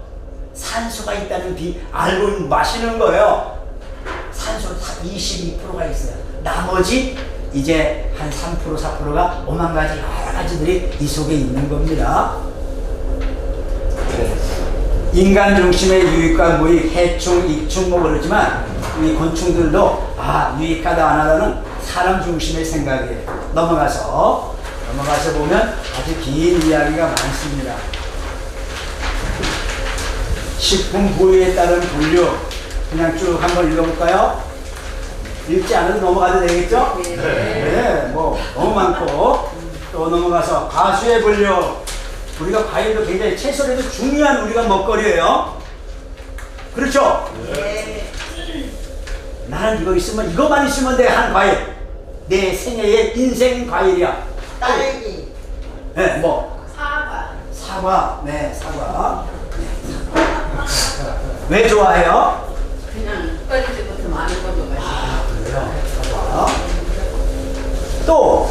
산소가 있다는 알고 마시는 거예요. 산소 22%가 있어요. 나머지 이제 한 3%, 4%가 오만 가지 여러 가지들이 이 속에 있는 겁니다. 인간 중심의 유익과 무익, 해충, 익충 뭐 그러지만 이 곤충들도 유익하다 안 하다는 사람 중심의 생각이에요. 넘어가서 보면 아주 긴 이야기가 많습니다. 식품 부위에 따른 분류 그냥 쭉 한번 읽어볼까요? 읽지 않아도 넘어가도 되겠죠? 네, 뭐 너무 많고 또 넘어가서 과수의 분류. 우리가 과일도 굉장히 채소에도 중요한 우리가 먹거리예요. 그렇죠? 네. 나는 이거만 있으면 돼 하는 과일. 내 생애의 인생 과일이야. 딸기. 네, 뭐 사과. 사과. 네, 사과. 왜 좋아해요? 그냥 어릴 때부터 많은 것도 맛있어. 그래요. 사과. 또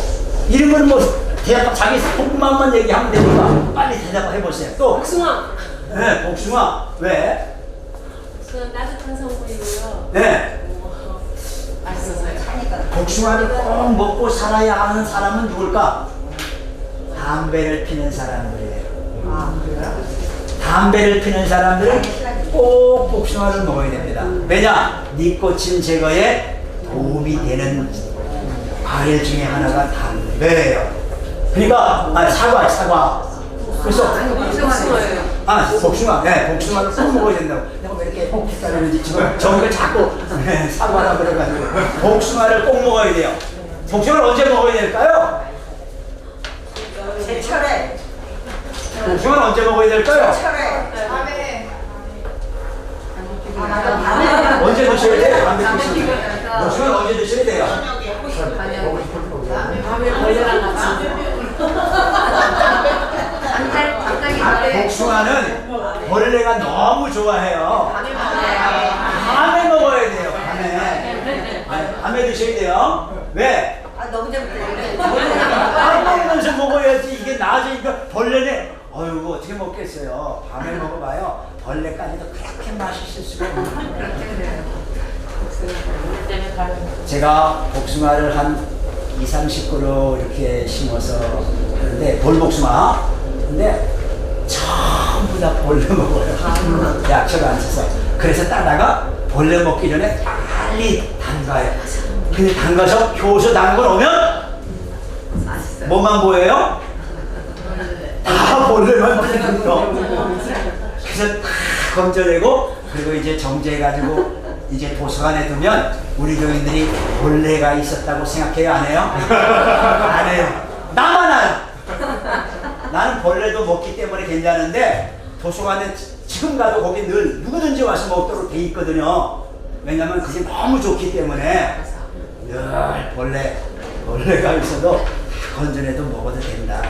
이런 거는 뭐 대답 자기 속마음만 얘기하면 되니까 빨리 대답해 보세요. 또 복숭아. 네, 복숭아. 왜? 그 따뜻한 성분이고요. 네. 맛있어서요. 복숭아를 꼭 먹고 살아야 하는 사람은 누굴까? 담배를 피는 사람들이에요. 그래요? 담배를 피는 사람들은 꼭 복숭아를 먹어야 됩니다. 왜냐? 니코틴 제거에 도움이 되는 과일 중에 하나가 담배예요. 그러니까 사과. 그래서 복숭아예요. 복숭아. 네, 복숭아를 꼭 먹어야 된다고. 내가 왜 이렇게 헷갈리는지 지금 저기가 자꾸 사과라 그래가지고 복숭아를 꼭 먹어야 돼요. 복숭아를 언제 먹어야 될까요? 제철에. 복숭아를 언제 먹어야 될까요? 제철에. 밤에. 밤에. 언제 드셔야 돼요? 담배 피시면. 복숭아를 언제 드셔야 돼요? 밤에 벌레랑 같이. 복숭아는 벌레가 너무 좋아해요. 밤에 먹어야 돼요. 밤에 드셔야 돼요. 왜? 너무 재밌다. 밤 먹으면서 먹어야지. 이게 낮에 이거 벌레네. 어휴, 어떻게 먹겠어요. 밤에 먹어봐요. 벌레까지도 그렇게 맛있을 수가 없는. 제가 복숭아를 한 2, 30그루 이렇게 심어서 하는데 볼복숭아. 근데 전부 다 벌레 먹어요. 약초를 안 쳐서. 그래서 따다가 벌레 먹기 전에 빨리 담가요. 근데 담가서 효소 담궈 놓으면 뭐만 보여요? 다 벌레만 보여요. 그래서 다 건져내고 그리고 이제 정제해가지고 이제 도서관에 두면 우리 교인들이 벌레가 있었다고 생각해요? 안 해요? 안 해요. 나만 알아요. 나는 벌레도 먹기 때문에 괜찮은데 도서관에 지금 가도 거기 늘 누구든지 와서 먹도록 돼 있거든요. 왜냐면 그게 너무 좋기 때문에 늘 벌레가 있어도 건져내도 먹어도 된다.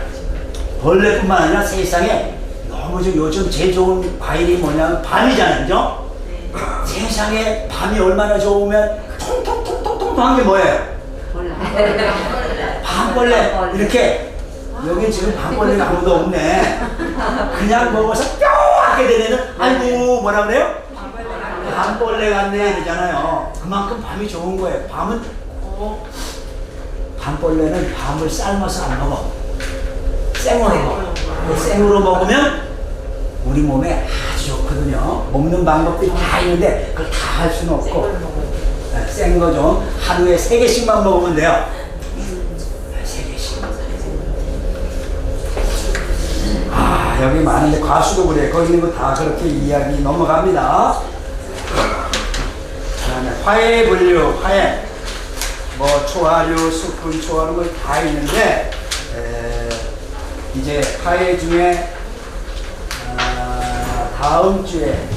벌레뿐만 아니라 세상에 너무 요즘 제일 좋은 과일이 뭐냐면 밤이잖아요. 그죠? 세상에 밤이 얼마나 좋으면 통통통통통한 게 뭐예요? 밤벌레. 이렇게 여기 지금 밤벌레가 아무도 없네. 그냥 먹어서 뼈하게 되면은 아이고 뭐라 그래요? 밤벌레 같네 이러잖아요. 그만큼 밤이 좋은 거예요. 밤벌레는 밤을 삶아서 안 먹어. 생으로 먹어. 생으로 먹으면 우리 몸에 아주 좋거든요. 먹는 방법들이 다 있는데 그걸 다 할 수는 없고 센 거 좀 하루에 3개씩만 먹으면 돼요. 3개씩. 여기 많은데 과수도 그래. 거기 있는 거 다 그렇게 이야기 넘어갑니다. 그다음에 화해 분류, 화해. 뭐 초화류, 수분, 초화류 뭐 다 있는데 이제 화해 중에 다음 주에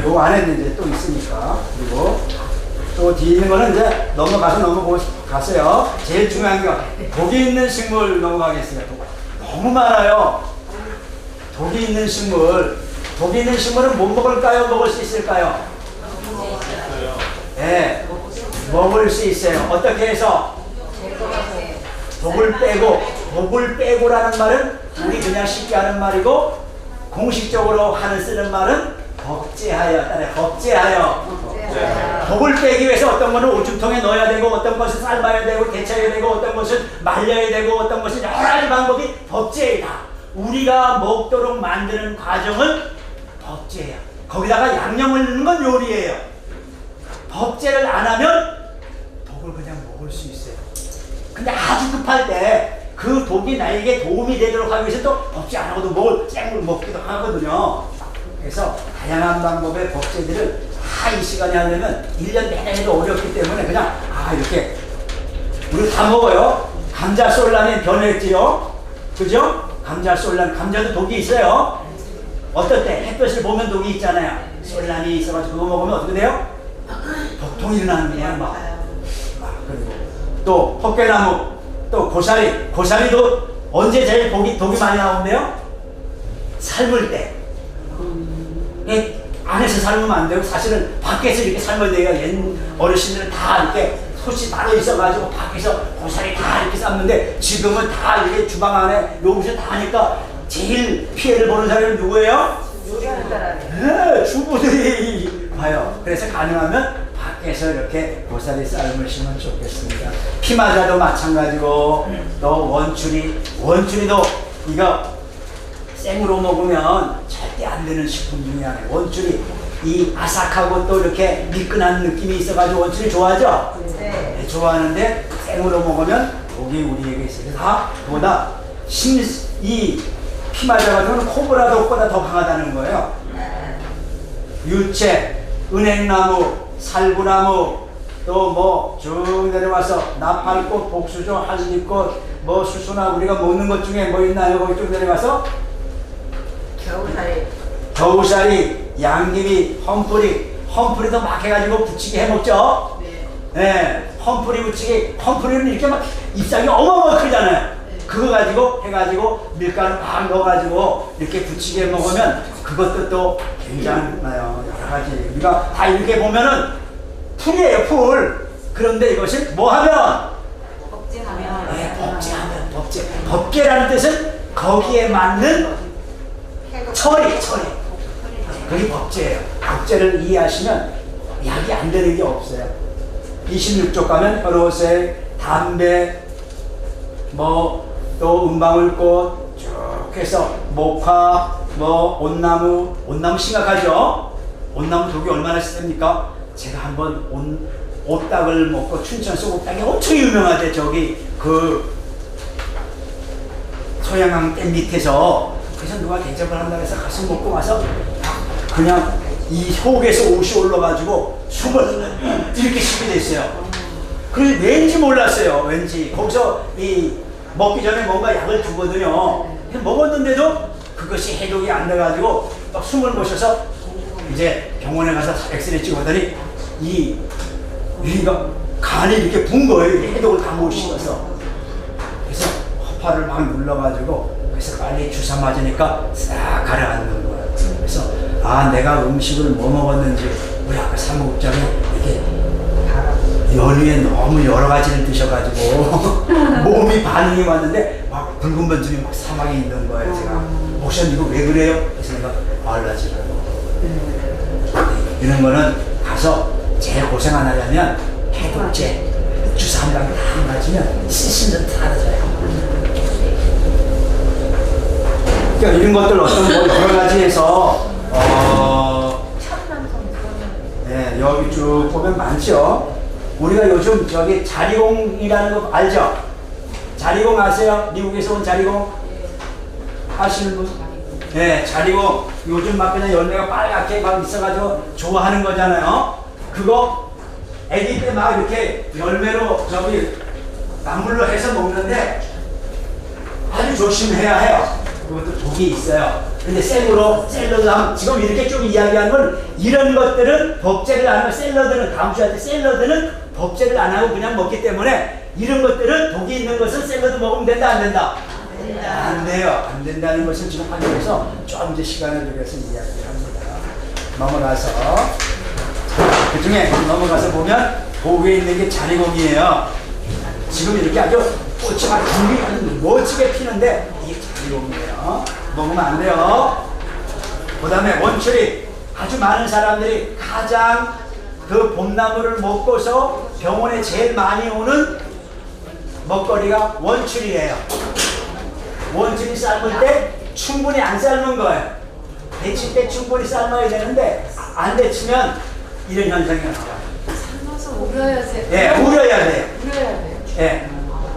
요거 안 했는데 또 있으니까 그리고 또 뒤에 있는 거는 이제 넘어가고 갔어요. 제일 중요한 게 독이 있는 식물 넘어가겠습니다. 너무 많아요. 독이 있는 식물은 못 먹을까요? 먹을 수 있을까요? 예, 먹을 수 있어요. 어떻게 해서? 독을 빼고라는 말은 우리 그냥 쉽게 하는 말이고 공식적으로 쓰는 말은 법제하여. 따라 법제하여. 독을 빼기 위해서 어떤 거는 오줌통에 넣어야 되고 어떤 것은 삶아야 되고 데쳐야 되고 어떤 것은 말려야 되고 어떤 것은 여러 가지 방법이 법제이다. 우리가 먹도록 만드는 과정은 법제야. 거기다가 양념을 넣는 건 요리예요. 법제를 안 하면 독을 그냥 먹을 수 있어요. 근데 아주 급할 때 그 독이 나에게 도움이 되도록 하기 위해서 또 법제 안 하고도 먹을 생물 먹기도 하거든요. 그래서 다양한 방법의 법제들을 다 이 시간에 하려면 1년 내내 해도 어렵기 때문에 그냥 이렇게 우리 다 먹어요. 감자 솔라면 변했지요. 그죠? 감자 솔라면 감자도 독이 있어요. 어떨 때 햇볕을 보면 독이 있잖아요. 솔라미 있어가지고 그거 먹으면 어떻게 돼요? 독통이 일어나는 거야 막. 그리고 또 헛개나무 또 고사리도 언제 제일 독이 많이 나오는데요? 삶을 때. 안에서 삶으면 안 되고 사실은 밖에서 이렇게 삶아야 돼요. 옛 어르신들은 다 이렇게 솥이 따로 있어가지고 밖에서 고사리 다 이렇게 삶는데 지금은 다 이렇게 주방 안에 여기서 다 하니까 제일 피해를 보는 사람은 누구예요? 요리하는 사람. 네, 주부들이 봐요. 그래서 가능하면 밖에서 이렇게 고사리 삶으시면 좋겠습니다. 피마자도 마찬가지고 또 원추리도 이거 생으로 먹으면 절대 안 되는 식품 중에 하나예요. 원추리 이 아삭하고 또 이렇게 미끈한 느낌이 있어가지고 원추리 좋아하죠? 네. 좋아하는데 생으로 먹으면 독이 우리에게 있어요. 다 보다 이 피마자 같은 건 코브라 독보다 더 강하다는 거예요. 유채, 은행나무, 살구나무 또 뭐 쭉 내려와서 나팔꽃, 복수조, 할리꽃, 뭐 수수나 우리가 먹는 것 중에 뭐 있나요? 거기 쭉 내려가서 겨우살이, 양귀비, 험프리도 막 해가지고 부치기 해먹죠? 네. 험프리 부치기, 험프리는 이렇게 막 잎사귀 어마어마하게 크잖아요. 그거 가지고 해가지고 밀가루 막 넣어가지고 이렇게 부치기 해 먹으면 그것도 또 굉장하요. 여러 가지. 우리가 다 이렇게 보면은 풀이에요, 풀. 그런데 이것을 뭐 하면? 복제하면. 네, 법제하면, 법제. 법제라는 뜻은 거기에 맞는 처리. 그게 법제예요. 법제를 이해하시면 약이 안 되는 게 없어요. 26쪽 가면 혈오색, 담배, 뭐 또 은방울꽃 쭉 해서 목화, 뭐 온나무 심각하죠? 온나무 독이 얼마나 셉니까? 제가 한번 오딱을 먹고 춘천 소곡딱이 엄청 유명하대. 저기 그 소양강 댐 밑에서. 그래서 누가 대접을 한다고 해서 가서 먹고 와서 그냥 이 속에서 옷이 올라가지고 숨을 이렇게 쉬게 됐어요. 그래서 왠지 몰랐어요. 왠지 거기서 이 먹기 전에 뭔가 약을 주거든요. 먹었는데도 그것이 해독이 안 돼가지고 막 숨을 못 쉬어서 이제 병원에 가서 엑스레이 찍었더니 위가 간이 이렇게 분 거예요. 해독을 다 못 시켜서. 그래서 허파를 막 눌러가지고 그래서 빨리 주사 맞으니까 싹 가라앉는 거예요. 그래서 내가 음식을 뭐 먹었는지 우리 아까 사무국장이 이렇게 연휴에 너무 여러 가지를 드셔가지고 몸이 반응이 왔는데 막 붉은 번짐이 막 사막에 있는 거예요. 제가 목사님 이거 왜 그래요? 그래서 내가 알라지를 이런 거는 가서 제일 고생 안 하려면 해독제 주사 한 방에 다 맞으면 쓰시는 듯 알아져요. 그러니까 이런 것들 어떤 뭐 여러 가지 해서 네, 여기 쭉 보면 많죠. 우리가 요즘 저기 자리공이라는 거 알죠? 자리공 아세요? 미국에서 온 자리공 아시는 분? 네, 자리공 요즘 막 그냥 열매가 빨갛게 막 있어가지고 좋아하는 거잖아요. 그거 애기 때 막 이렇게 열매로 저기 나물로 해서 먹는데 아주 조심해야 해요. 그것도 독이 있어요. 근데 생으로 샐러드 하면 지금 이렇게 좀 이야기하는 건 이런 것들은 법제를 안 하고 샐러드는 다음 주에 할 때 샐러드는 법제를 안 하고 그냥 먹기 때문에 이런 것들은 독이 있는 것은 샐러드 먹으면 된다 안 된다? 안 돼요. 안 된다는 것을 지금 하기 위해서 좀 이제 시간을 들여서 이야기를 합니다. 넘어가서 그 중에 넘어가서 보면 보기에 있는 게 자리곰이에요. 지금 이렇게 아주 꽃이 막 줄기 멋지게 피는데 이게 자리곰이에요. 먹으면 안 돼요. 그 다음에 원추리. 아주 많은 사람들이 가장 그 봄나물을 먹고서 병원에 제일 많이 오는 먹거리가 원추리예요. 원추리 삶을 때 충분히 안 삶은 거예요. 데칠 때 충분히 삶아야 되는데 안 데치면 이런 현상이 나와요. 삶아서 우려야 돼. 예, 우려야 돼요. 우려야 돼요. 예,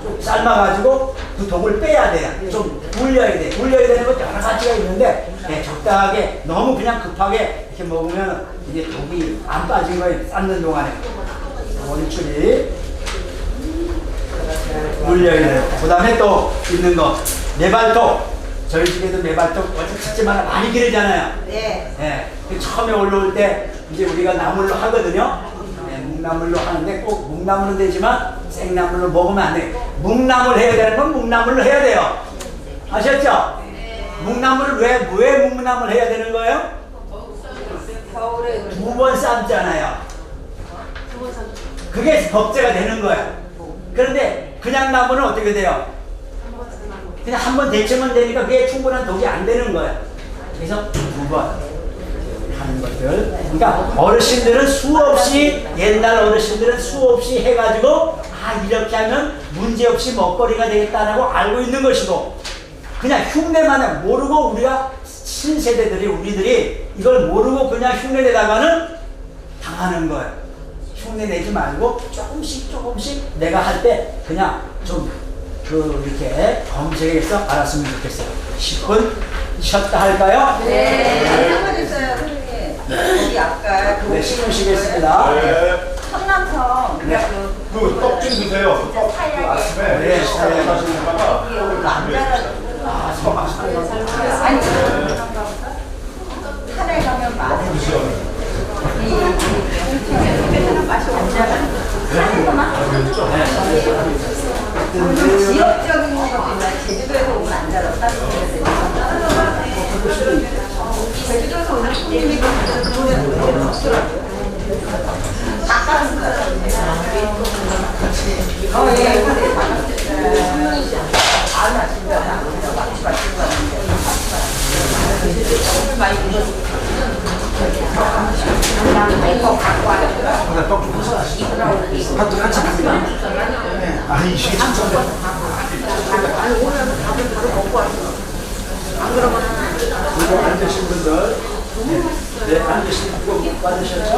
좀 삶아가지고 그 독을 빼야 돼요. 좀 불려야 돼. 불려야 되는 것 여러 가지가 있는데 예, 적당하게 너무 그냥 급하게 이렇게 먹으면 이게 독이 안 빠진 거예요. 삶는 동안에. 원추리 불려야 돼요. 그 다음에 또 있는 거 매발톱. 저희 집에도 매발톱 어제 찾지만 많이 기르잖아요. 네. 예, 그 처음에 올라올 때 이제 우리가 나물로 하거든요. 예, 묵나물로 하는데 꼭 묵나물은 되지만 생나물로 먹으면 안 돼요. 묵나물 해야 되는 건 묵나물로 해야 돼요. 아셨죠? 묵나물을 왜 묵나물 해야 되는 거예요? 겨울에 두 번 삶잖아요. 두번 삶. 그게 법제가 되는 거예요. 그런데 그냥 나물은 어떻게 돼요? 그냥 한 번 데치면 되니까 그게 충분한 독이 안 되는 거예요. 그래서 두 번 하는 것들. 그러니까 어르신들은 수없이 옛날 어르신들은 수없이 해가지고 아 이렇게 하면 문제없이 먹거리가 되겠다라고 알고 있는 것이고 그냥 흉내만 모르고 우리가 신세대들이 우리들이 이걸 모르고 그냥 흉내내다가는 당하는 거예요. 흉내내지 말고 조금씩 내가 할 때 그냥 좀 이렇게 검색해서 알았으면 좋겠어요. 10분 쉬었다 할까요? 네. 한번 있어요, 선생님. 우리 아까 네, 10분 쉬겠습니다. 네. 성남성 네. 그떡 좀 드세요. 떡 아침에 네, 식사를 하시는 거다가 남자가 아니 산에 가면 많은 지역적인 것도 있나요? 제주도에서 오면 안 자라. 제주도에서 오면 아니 이게 참 이거 앉으신 분들 네, 앉으신 분 받으셨죠?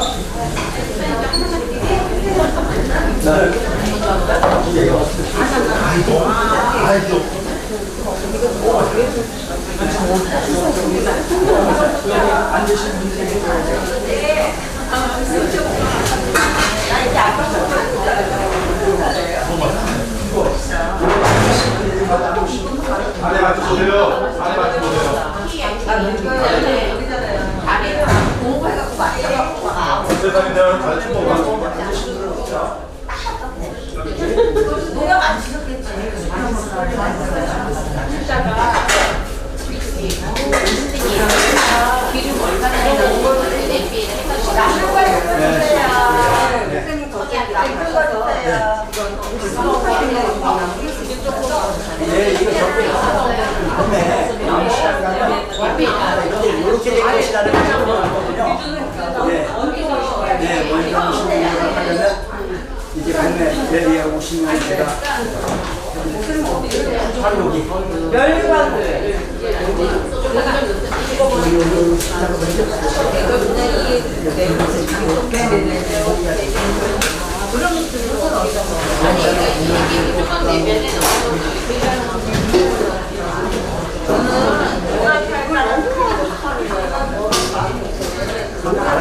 앉으신 분들이 안에 맞춰보세요. 안에 맞춰보세요. 세상인데요. 잘 찍어봐. 농약 안 치셨겠지. 기름 얼마나 넣는 냄비에 네, 이거 적게 이렇게 된 것이라는 걸 적어놨거든요. 네, 먼저 오시는 분을 하려면 이제 국내 레디에 오시면 제가 여기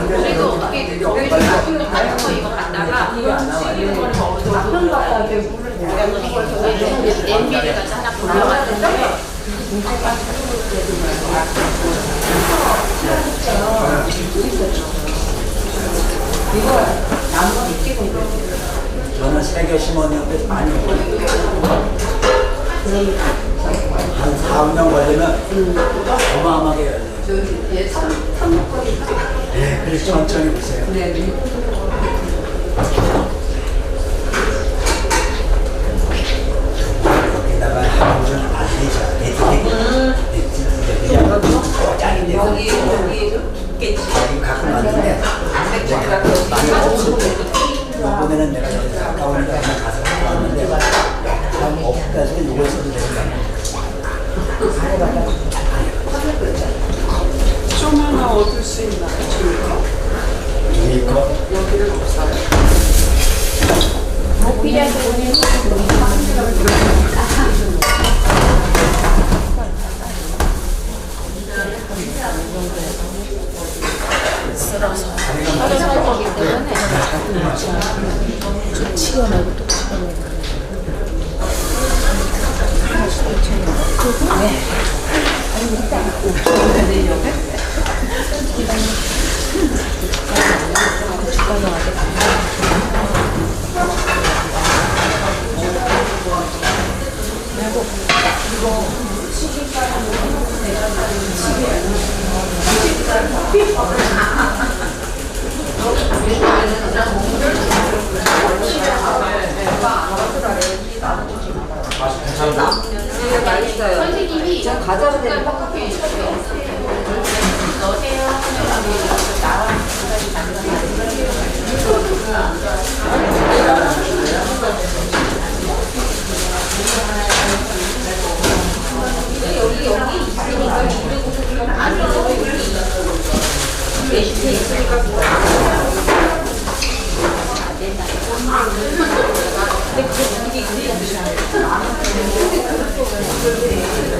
그래도 어떻게 이거 갖다가 이런 거를 먹어도 냄비를 같이 하나 불러왔는데 저는 세계 심원협에 많이 오거든요. 한 4, 5년 걸리면 어마어마하게 열려요. 네, 그렇게 천천히 보세요. 네. 여기다가 한번 안 되죠. 짱인데 여기 있겠지. 여기 갖고 왔는데 많이 없을 때 이번에는 내가 여기 가까운 데 하나 가서 갖고 왔는데 참 없다 싶을 때 이걸 써도 되는 좀 하나 얻을 수 있나요? 중에 거 여기는 없어요. 썰어서 거기 때문에 네, 맛있어요. 선생님이 저 과자로 되는 거. 넣으세요. 나와.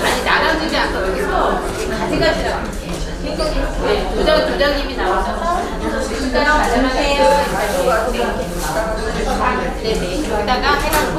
아니 나랑 주지 않고 여기서 가져가시라고 네, 도장님이 나오셔서 숟가락 가져가세요. 네네 여기다가 해갖고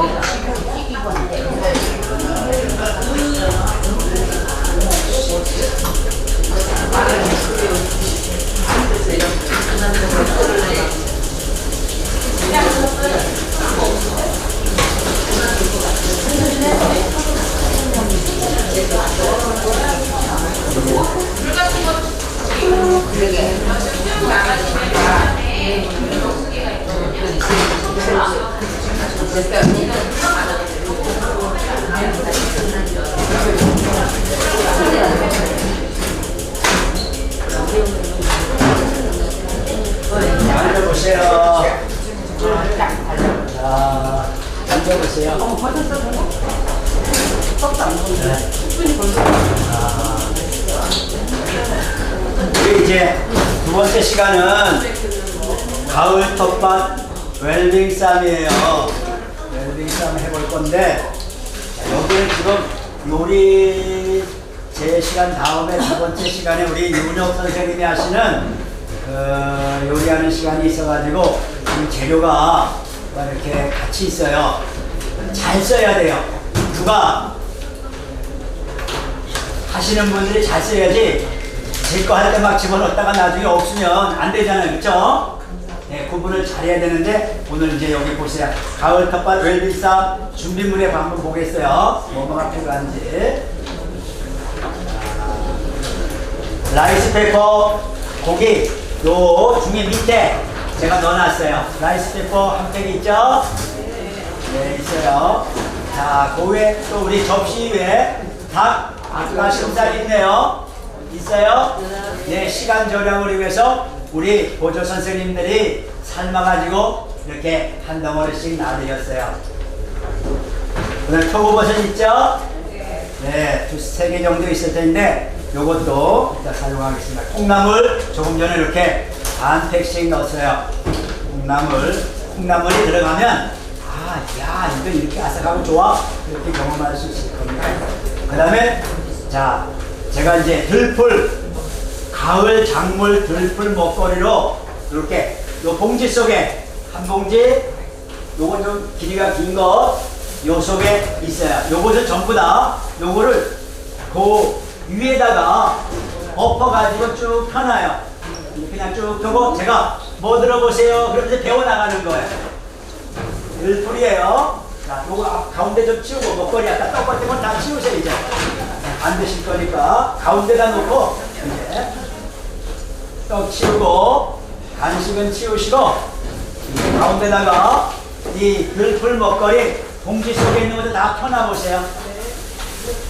앉아보세요. 자, 앉아보세요. 우리 이제 두 번째 시간은 가을 텃밭 웰빙 쌈이에요. 웰빙 쌈 해볼 건데 자, 여기는 지금 요리 제 시간 다음에 두 번째 시간에 우리 윤혁 선생님이 하시는 요리하는 시간이 있어가지고 이 재료가 이렇게 같이 있어요. 잘 써야 돼요. 누가 하시는 분들이 잘 써야지 제 거 할 때 막 집어넣었다가 나중에 없으면 안 되잖아요. 그렇죠? 네, 구분을 잘해야 되는데 오늘 이제 여기 보세요. 가을 텃밭 웰빙쌈 준비물에 한번 보겠어요. 뭐가 필요한지. 라이스 페이퍼 고기 요 중에 밑에 제가 넣어놨어요. 라이스 페이퍼 한 팩 있죠? 네, 있어요. 자, 그 위에 또 우리 접시 위에 닭 아까 심살 있네요. 있어요? 네, 시간 절약을 위해서 우리 보조 선생님들이 삶아가지고 이렇게 한 덩어리씩 놔드렸어요. 오늘 표고버섯 있죠? 네, 두세 개 정도 있을 텐데 요것도 일단 사용하겠습니다. 콩나물 조금 전에 이렇게 반 팩씩 넣었어요. 콩나물이 들어가면 야 이거 이렇게 아삭하고 좋아 이렇게 경험할 수 있을 겁니다. 그 다음에 자 제가 이제 들풀 가을 작물 들풀 먹거리로 이렇게 요 봉지 속에 한 봉지 요건 좀 길이가 긴 거 요 속에 있어요. 요것을 전부 다 요거를 그 위에다가 엎어가지고 쭉 펴놔요. 그냥 쭉 펴고 제가 뭐 들어보세요. 그럼 이제 배워나가는 거예요. 들풀이에요. 자, 요거 가운데 좀 치우고 먹거리 아까 떡 같은 건 다 치우세요. 이제 안 드실 거니까 가운데다 놓고 이제 떡 치우고 간식은 치우시고 이 가운데다가 이 들풀 먹거리 봉지 속에 있는 것도 다 펴놔보세요.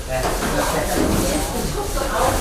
네, 이렇게.